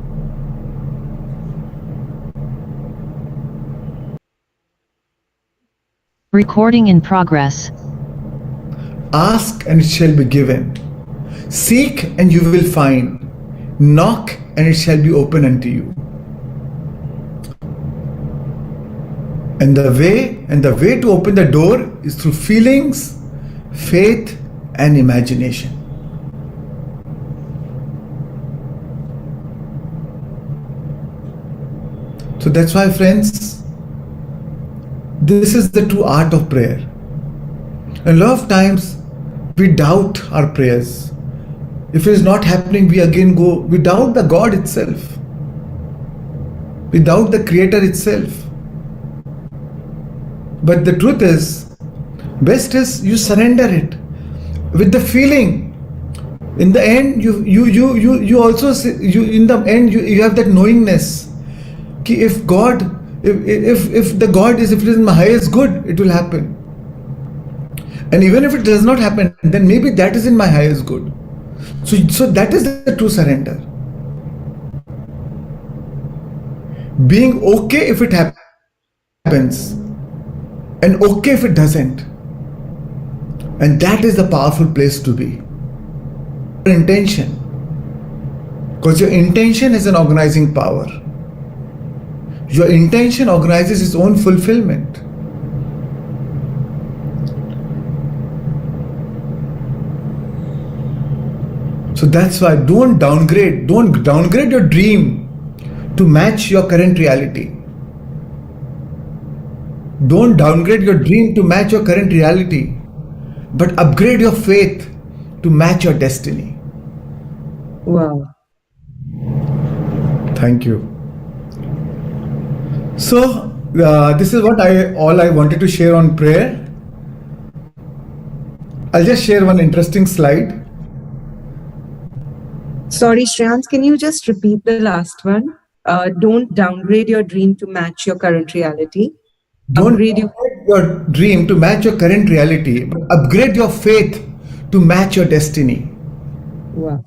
Recording in progress. Ask and it shall be given. Seek and you will find. Knock and it shall be open unto you. And the way to open the door is through feelings, faith and imagination. So that's why, friends, this is the true art of prayer. A lot of times we doubt our prayers. If it is not happening, we doubt the God itself. We doubt the Creator itself. But the truth is, best is you surrender it with the feeling. In the end, you have that knowingness. If it is in my highest good, it will happen. And even if it does not happen, then maybe that is in my highest good. So that is the true surrender. Being okay if it happens, and okay if it doesn't. And that is the powerful place to be. Your intention. Because your intention is an organizing power. Your intention organizes its own fulfillment. So that's why don't downgrade your dream to match your current reality. Don't downgrade your dream to match your current reality, but upgrade your faith to match your destiny. Wow. Thank you. So this is what I wanted to share on prayer. I'll just share one interesting slide. Sorry, Shreans, can you just repeat the last one? Don't downgrade your dream to match your current reality. Don't upgrade your dream to match your current reality, but upgrade your faith to match your destiny. Wow.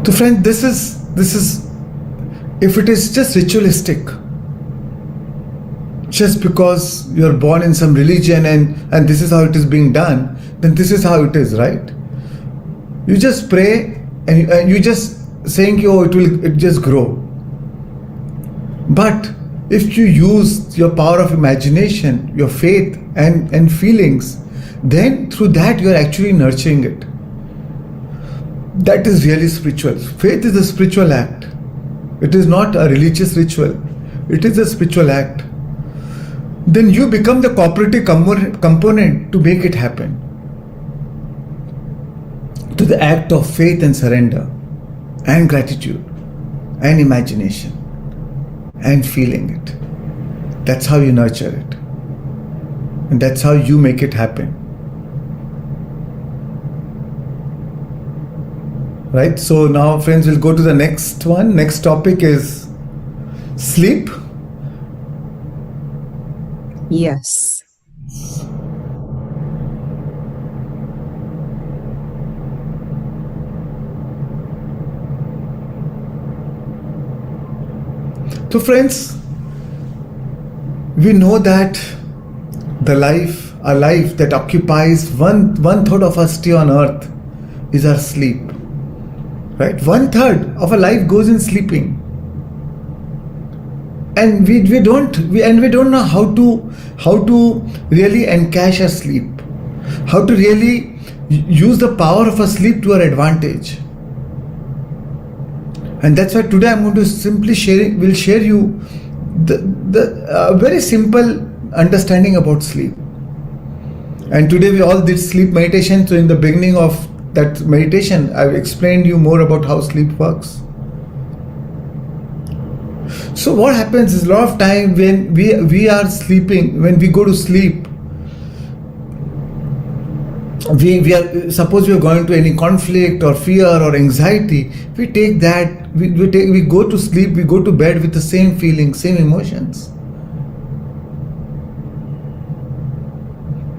So friend, this is if it is just ritualistic, just because you're born in some religion and this is how it is being done, then this is how it is, right? You just pray and you just saying, oh, it just grow. But if you use your power of imagination, your faith and feelings, then through that you are actually nurturing it. That is really spiritual. Faith is a spiritual act. It is not a religious ritual. It is a spiritual act. Then you become the cooperative component to make it happen. To the act of faith and surrender and gratitude and imagination and feeling it. That's how you nurture it. And that's how you make it happen. Right? So now, friends, we'll go to the next one. Next topic is sleep. Yes. So, friends, we know that our life that occupies one third of our stay on earth is our sleep. Right? 1/3 of our life goes in sleeping. And we don't know how to really encash our sleep, how to really use the power of our sleep to our advantage. And that's why today I'm going to simply share you the very simple understanding about sleep. And today we all did sleep meditation. So in the beginning of that meditation, I've explained you more about how sleep works. So what happens is, a lot of time when we are sleeping, when we go to sleep, we are, suppose we are going to any conflict or fear or anxiety, we take that, we go to sleep, we go to bed with the same feelings, same emotions.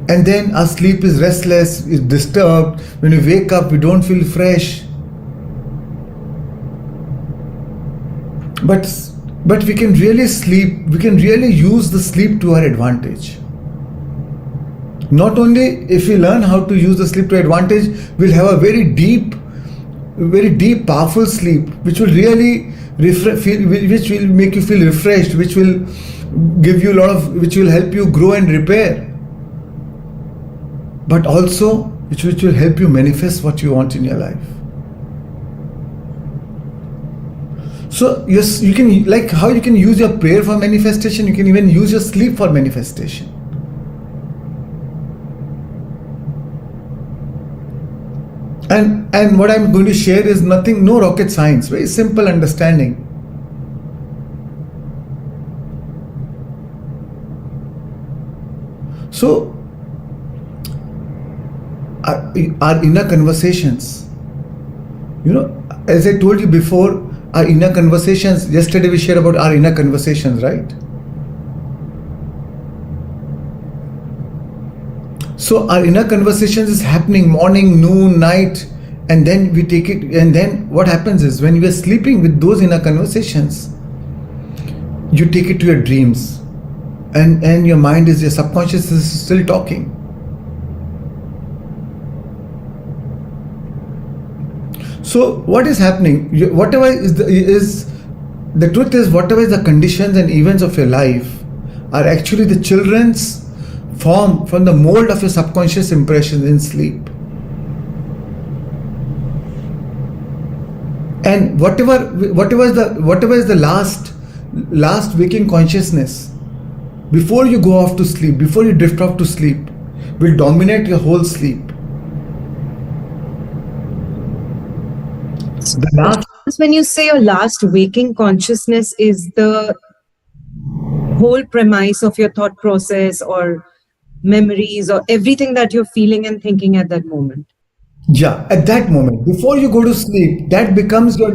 And then our sleep is restless, is disturbed. When we wake up, we don't feel fresh. But we can really sleep, we can really use the sleep to our advantage. Not only if we learn how to use the sleep to advantage, we'll have a very deep, powerful sleep, which will really which will make you feel refreshed, which will give you which will help you grow and repair. But also, which will help you manifest what you want in your life. So yes, you can, like how you can use your prayer for manifestation, you can even use your sleep for manifestation. And what I'm going to share is no rocket science, very simple understanding. So our inner conversations, as I told you before, our inner conversations, yesterday we shared about our inner conversations, right? So our inner conversations is happening morning, noon, night, and then we take it, and then what happens is, when you are sleeping with those inner conversations, you take it to your dreams, and your mind your subconscious is still talking. So what is happening? Whatever is the truth is, whatever is the conditions and events of your life are actually the children's form from the mold of your subconscious impressions in sleep. And whatever is the last waking consciousness before you go off to sleep, before you drift off to sleep, will dominate your whole sleep. When you say your last waking consciousness is the whole premise of your thought process or memories or everything that you're feeling and thinking at that moment. Yeah, at that moment, before you go to sleep, that becomes your,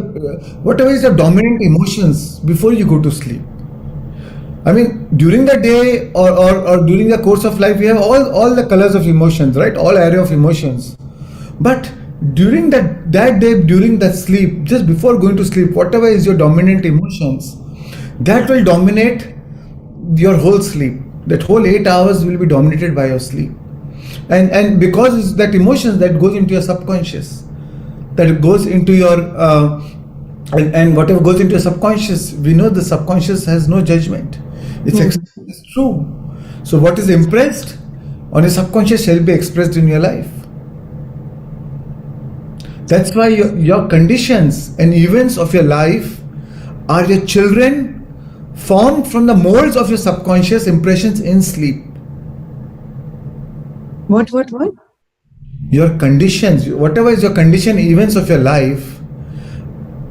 whatever is your dominant emotions before you go to sleep. I mean, during the day or during the course of life, we have all the colors of emotions, right? All area of emotions. But during that day, during that sleep, just before going to sleep, whatever is your dominant emotions, that will dominate your whole sleep. That whole 8 hours will be dominated by your sleep. And because it's that emotions that goes into your subconscious, that goes into your And whatever goes into your subconscious, we know the subconscious has no judgment. It's true. So what is impressed on your subconscious shall be expressed in your life. That's why your conditions and events of your life are your children formed from the molds of your subconscious impressions in sleep. What? Your conditions, whatever is your condition, events of your life,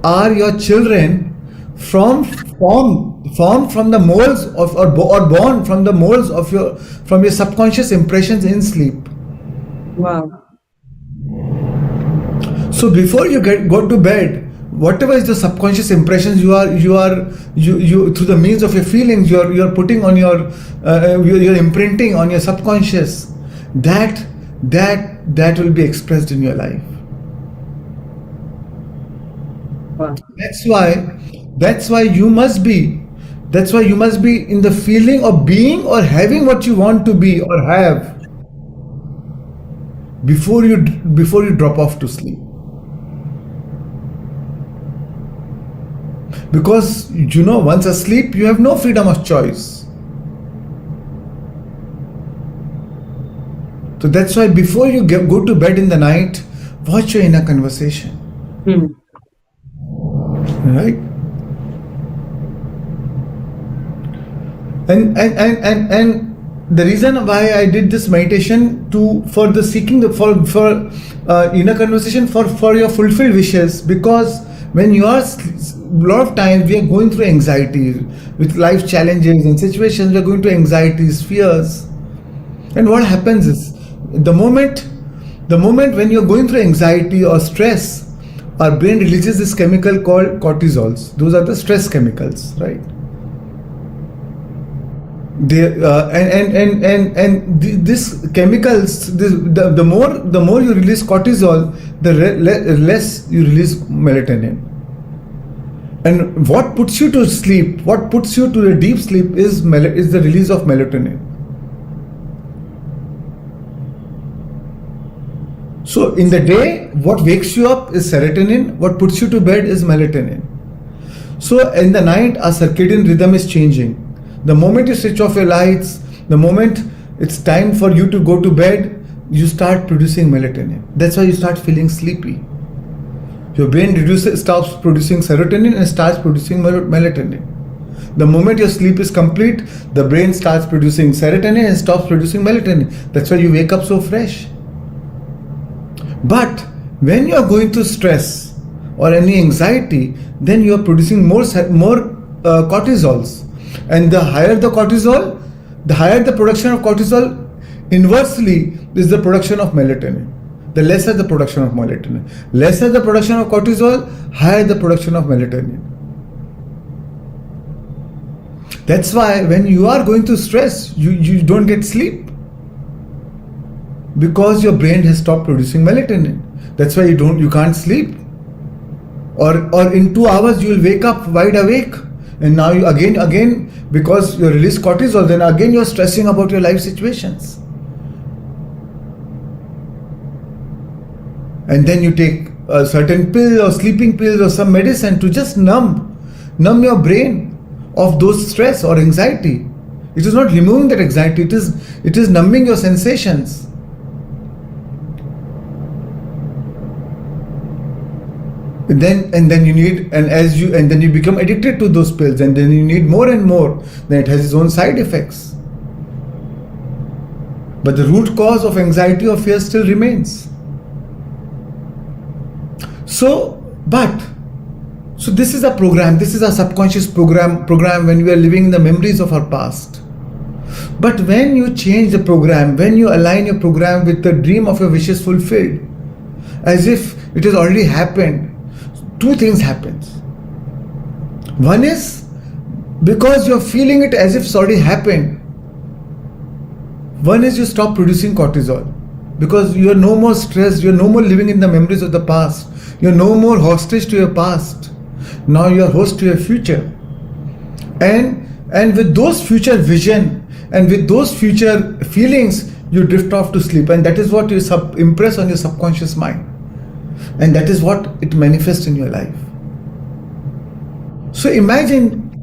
are your children formed from the molds of or born from the molds of from your subconscious impressions in sleep. Wow. So before you go to bed, whatever is the subconscious impressions you through the means of your feelings you're putting on you're imprinting on your subconscious, that will be expressed in your life. Wow. That's why you must be in the feeling of being or having what you want to be or have before you drop off to sleep. Because once asleep you have no freedom of choice. So that's why before you go to bed in the night, watch your inner conversation. Right? And the reason why I did this meditation for inner conversation for your fulfilled wishes, because when you are a lot of times we are going through anxiety with life challenges and situations, we are going through anxieties, fears, and what happens is the moment when you're going through anxiety or stress, our brain releases this chemical called cortisols. Those are the stress chemicals, right? These chemicals, the more you release cortisol, the less you release melatonin. And what puts you to sleep, what puts you to a deep sleep is the release of melatonin. So in the day, what wakes you up is serotonin, what puts you to bed is melatonin. So in the night, our circadian rhythm is changing. The moment you switch off your lights, the moment it's time for you to go to bed, you start producing melatonin. That's why you start feeling sleepy. Your brain stops producing serotonin and starts producing melatonin. The moment your sleep is complete, the brain starts producing serotonin and stops producing melatonin. That's why you wake up so fresh. But when you are going through stress or any anxiety, then you are producing more cortisols. And the higher the cortisol, the higher the production of cortisol, inversely is the production of melatonin. The lesser the production of melatonin. Lesser the production of cortisol, higher the production of melatonin. That's why when you are going through stress, you don't get sleep. Because your brain has stopped producing melatonin. That's why you can't sleep. Or in 2 hours you will wake up wide awake. And now you again because you release cortisol, then again you're stressing about your life situations. And then you take a certain pill or sleeping pills or some medicine to just numb your brain of those stress or anxiety. It is not removing that anxiety, it is numbing your sensations. And then you become addicted to those pills, and then you need more and more. Then it has its own side effects. But the root cause of anxiety or fear still remains. So this is a program. This is a subconscious program when we are living in the memories of our past. But when you change the program, when you align your program with the dream of your wishes fulfilled, as if it has already happened, two things happens. One is because you're feeling it as if it's already happened. One is you stop producing cortisol because you're no more stressed, you're no more living in the memories of the past, you're no more hostage to your past. Now you're host to your future. And with those future vision and with those future feelings, you drift off to sleep, and that is what you impress on your subconscious mind. And that is what it manifests in your life. So imagine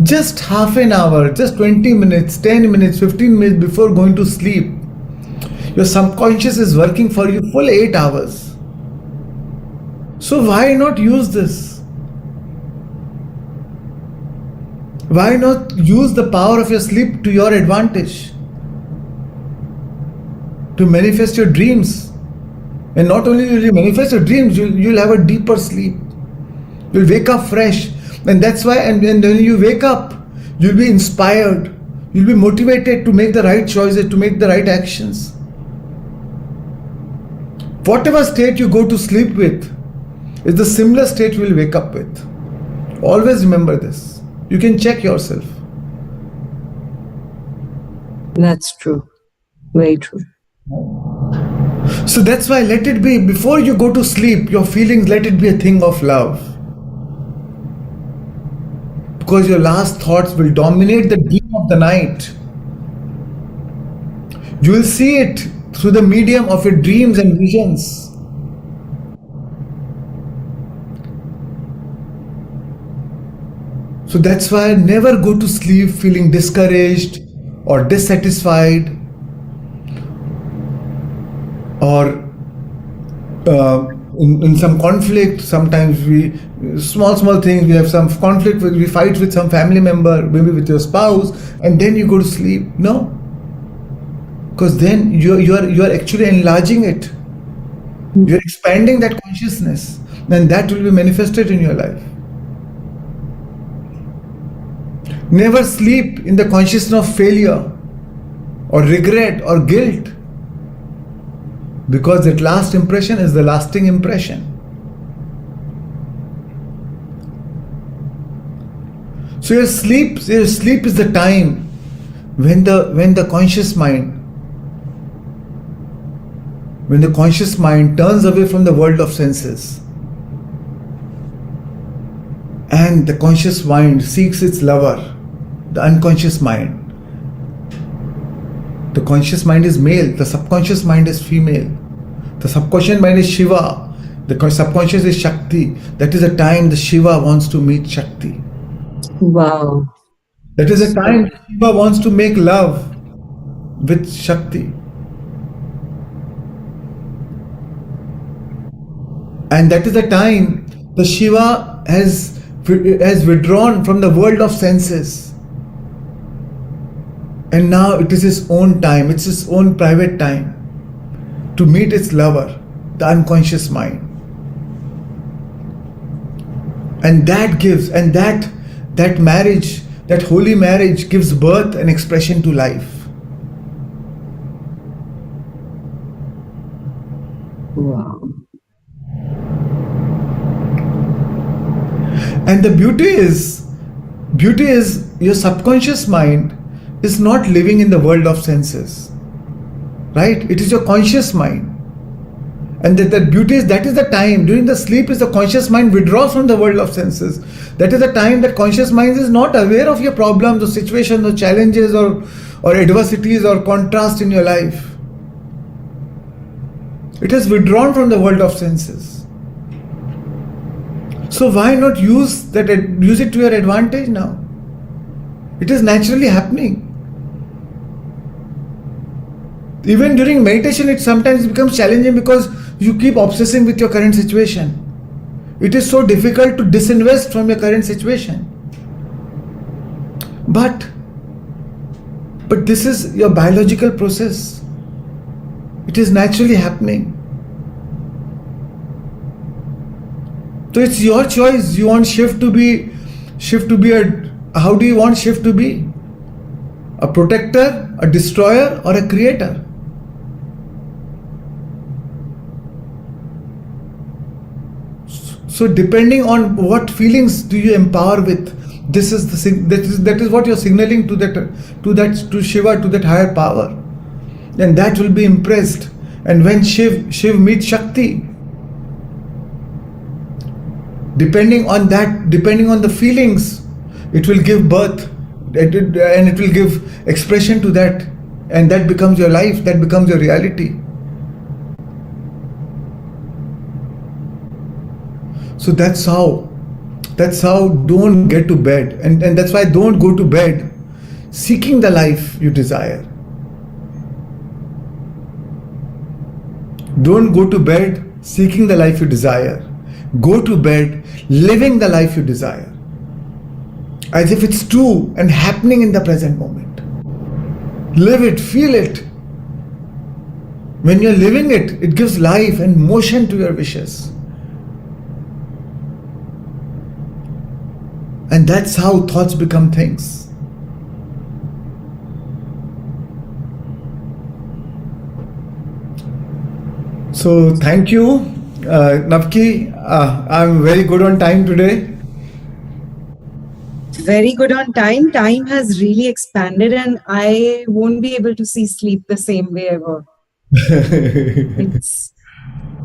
just half an hour, just 20 minutes, 10 minutes, 15 minutes before going to sleep. Your subconscious is working for you full 8 hours. So why not use this? Why not use the power of your sleep to your advantage? To manifest your dreams. And not only will you manifest your dreams, you'll have a deeper sleep. You'll wake up fresh. And that's why, and when you wake up, you'll be inspired. You'll be motivated to make the right choices, to make the right actions. Whatever state you go to sleep with is the similar state you will wake up with. Always remember this. You can check yourself. That's true. Very true. So that's why let it be, before you go to sleep, your feelings, let it be a thing of love. Because your last thoughts will dominate the dream of the night. You will see it through the medium of your dreams and visions. So that's why never go to sleep feeling discouraged or dissatisfied or in some conflict. Sometimes small things, we have some conflict, we fight with some family member, maybe with your spouse, and then you go to sleep. No, because then you are actually enlarging it. You're expanding that consciousness, and that will be manifested in your life. Never sleep in the consciousness of failure or regret or guilt, because that last impression is the lasting impression. So your sleep is the time when the conscious mind turns away from the world of senses, and the conscious mind seeks its lover, the unconscious mind. The conscious mind is male, the subconscious mind is female. The subconscious mind is Shiva, the subconscious is Shakti. That is the time the Shiva wants to meet Shakti. Wow. That is the time Shiva wants to make love with Shakti. And that is the time the Shiva has withdrawn from the world of senses. And now it is his own time, it's his own private time to meet its lover, the unconscious mind. And that gives, and that marriage, that holy marriage gives birth and expression to life. Wow. And the beauty is your subconscious mind is not living in the world of senses, right? It is your conscious mind. And that beauty is, that is the time, during the sleep is the conscious mind withdraws from the world of senses. That is the time that conscious mind is not aware of your problems or situations or challenges or adversities or contrast in your life. It has withdrawn from the world of senses. So why not use it to your advantage now? It is naturally happening. Even during meditation, it sometimes becomes challenging because you keep obsessing with your current situation. It is so difficult to disinvest from your current situation. But this is your biological process. It is naturally happening. So it's your choice. You want Shiv to be how do you want Shiv to be? A protector, a destroyer, or a creator? So depending on what feelings do you empower with, that is what you're signaling to Shiva, to that higher power, and that will be impressed. And when Shiv meets Shakti, depending on the feelings, it will give birth, and it will give expression to that, and that becomes your life, that becomes your reality. So that's how That's how don't get to bed. And that's why don't go to bed seeking the life you desire. Don't go to bed seeking the life you desire. Go to bed living the life you desire. As if it's true and happening in the present moment. Live it, feel it. When you're living it, it gives life and motion to your wishes. And that's how thoughts become things. So thank you, Navki. I'm very good on time today. Very good on time. Time has really expanded, and I won't be able to see sleep the same way ever. It's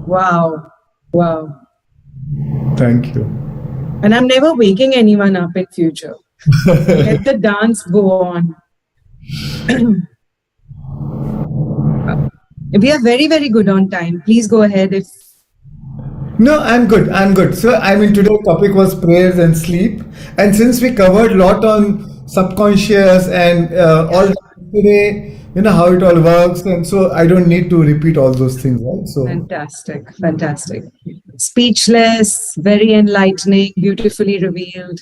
wow. Wow. Thank you. And I'm never waking anyone up in future. Let the dance go on. We are very, very good on time. Please go ahead if No, I'm good. I'm good. So, I mean, today's topic was prayers and sleep, and since we covered a lot on subconscious and all today, how it all works, and so I don't need to repeat all those things, right? So, fantastic, fantastic. Speechless, very enlightening, beautifully revealed.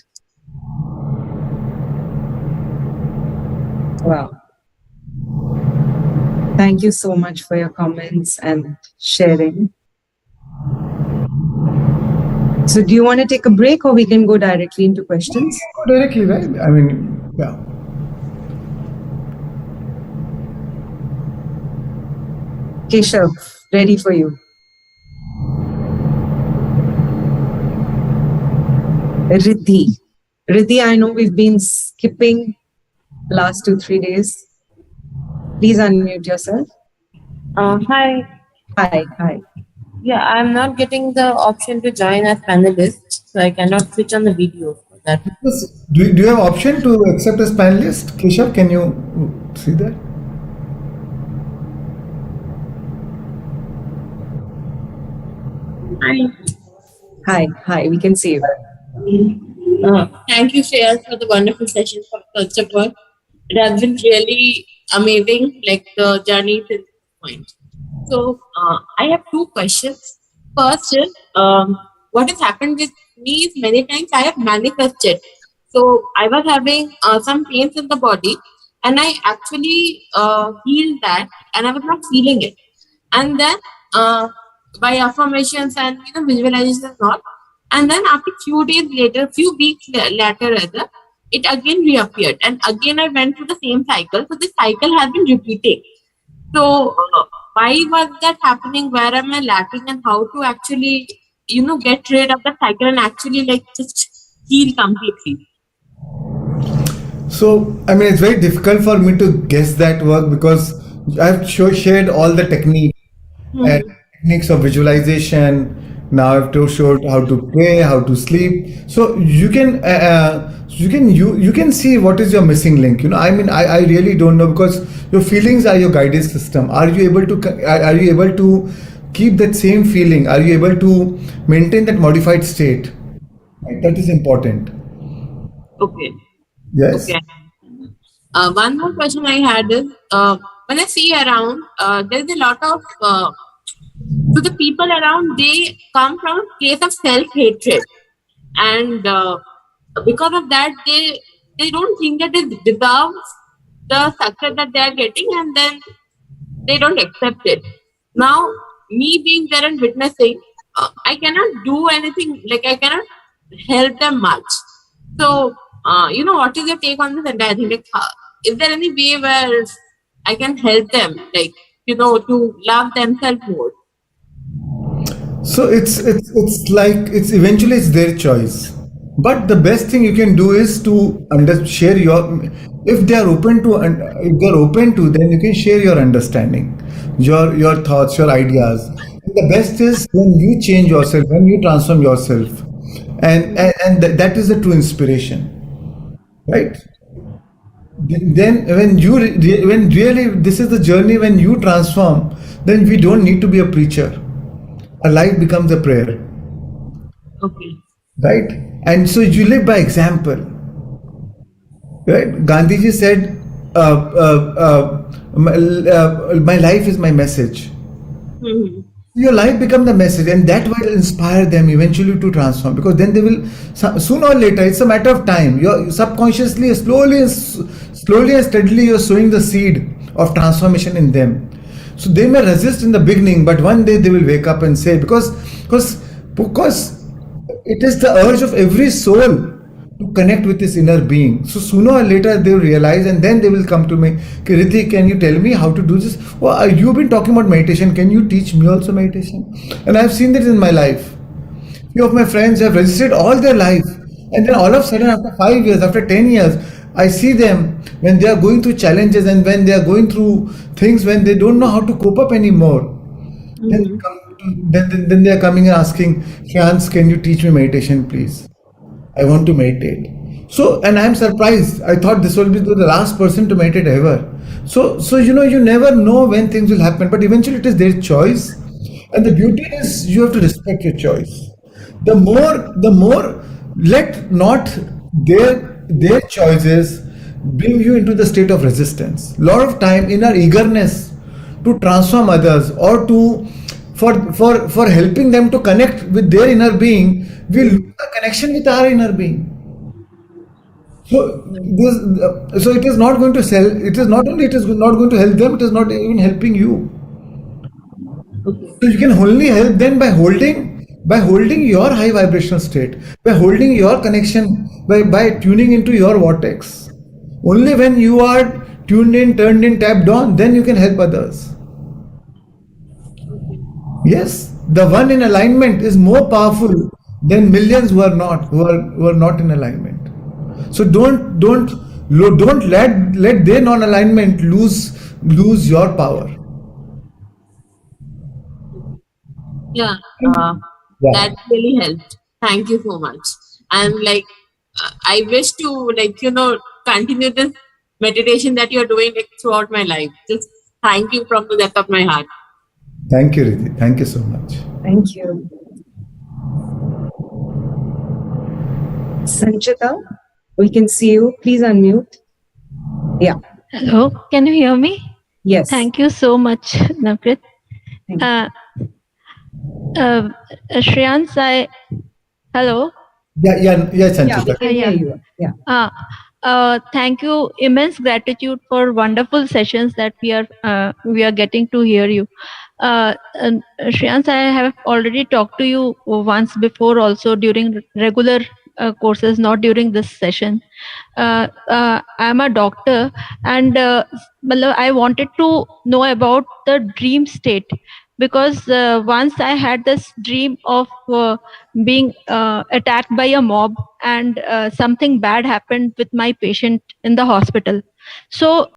Wow. Thank you so much for your comments and sharing. So do you want to take a break or we can go directly into questions? go directly, right? I mean, yeah. Keshav, ready for you. Riddhi. Riddhi, I know we've been skipping last 2-3 days. Please unmute yourself. Hi. Hi. Yeah, I'm not getting the option to join as panelist, so I cannot switch on the video for that. Do you have option to accept as panelist? Keshav, can you see that? Hi. We can see you. Thank you, Shreya, for the wonderful session. First of all, it has been really amazing, like the journey to this point. So, I have 2 questions. First is, what has happened with me is many times I have manifested. So, I was having some pains in the body, and I actually healed that, and I was not feeling it. And then, by affirmations and visualization and all, and then after few days later, few weeks later, rather, it again reappeared, and again I went through the same cycle. So this cycle has been repeating. So why was that happening? Where am I lacking, and how to actually get rid of the cycle and actually like just heal completely? So, I mean, it's very difficult for me to guess that work because I've shared all the techniques and techniques of visualization. Now I've showed how to pray, how to sleep. So you can see what is your missing link. I mean, I really don't know because your feelings are your guidance system. Are you able to keep that same feeling? Are you able to maintain that modified state? Right? That is important. Okay. Yes. Okay. One more question I had is when I see around, there's a lot of so the people around, they come from a place of self-hatred, and because of that, they don't think that it deserves the success that they are getting, and then they don't accept it. Now, me being there and witnessing, I cannot do anything. Like I cannot help them much. So, what is your take on this entire thing? Like, is there any way where I can help them, like to love themselves more? So it's eventually it's their choice. But the best thing you can do is to share your, if they are open to, then you can share your understanding, your thoughts, your ideas. And the best is when you change yourself, when you transform yourself, and that is the true inspiration, right? Then when really this is the journey, when you transform, then we don't need to be a preacher. A life becomes a prayer. Okay. Right? And so you live by example, right? Gandhiji said, my life is my message. Mhm. Your life become the message, and that will inspire them eventually to transform, because then they will, sooner or later, it's a matter of time, you're subconsciously, slowly and steadily, you're sowing the seed of transformation in them. So they may resist in the beginning, but one day they will wake up and say, because it is the urge of every soul to connect with this inner being. So sooner or later they will realize, and then they will come to me. "Okay, Rithi, can you tell me how to do this? Well, you've been talking about meditation. Can you teach me also meditation?" And I've seen this in my life. Few of my friends have resisted all their life, and then all of a sudden, after 5 years, after 10 years, I see them when they are going through challenges and when they are going through things when they don't know how to cope up anymore. Then, Mhm. then they are coming and asking, "Shreans, can you teach me meditation, please? I want to meditate." So, and I'm surprised. I thought this will be the last person to meditate ever. So you never know when things will happen, but eventually it is their choice. And the beauty is you have to respect your choice. The more, let not their choices bring you into the state of resistance. A lot of time in our eagerness to transform others, or to for helping them to connect with their inner being, we lose the connection with our inner being. So it is not going to sell. It is not only it is not going to help them. It is not even helping you. Okay. So you can only help them by holding your high vibrational state, by holding your connection, by tuning into your vortex. Only when you are tuned in, turned in, tapped on, then you can help others. Okay. Yes, the one in alignment is more powerful than millions who are not in alignment. So don't let their non-alignment lose your power. Yeah, Yeah. that really helped. Thank you so much. And like, I wish to continue this meditation that you're doing like throughout my life. Just thank you from the depth of my heart. Thank you, Rithi. Thank you so much. Thank you. Sanchita, we can see you. Please unmute. Yeah. Hello, can you hear me? Yes. Thank you so much, Navpreet. Thank you. Shreans, hello. Yeah, Yeah, we Sanchita. can hear Yeah. you. Yeah. Thank you, immense gratitude for wonderful sessions that we are getting to hear you. And Shreyans, I have already talked to you once before, also during regular courses, not during this session. I'm a doctor, and I wanted to know about the dream state, because once I had this dream of being attacked by a mob, and something bad happened with my patient in the hospital. So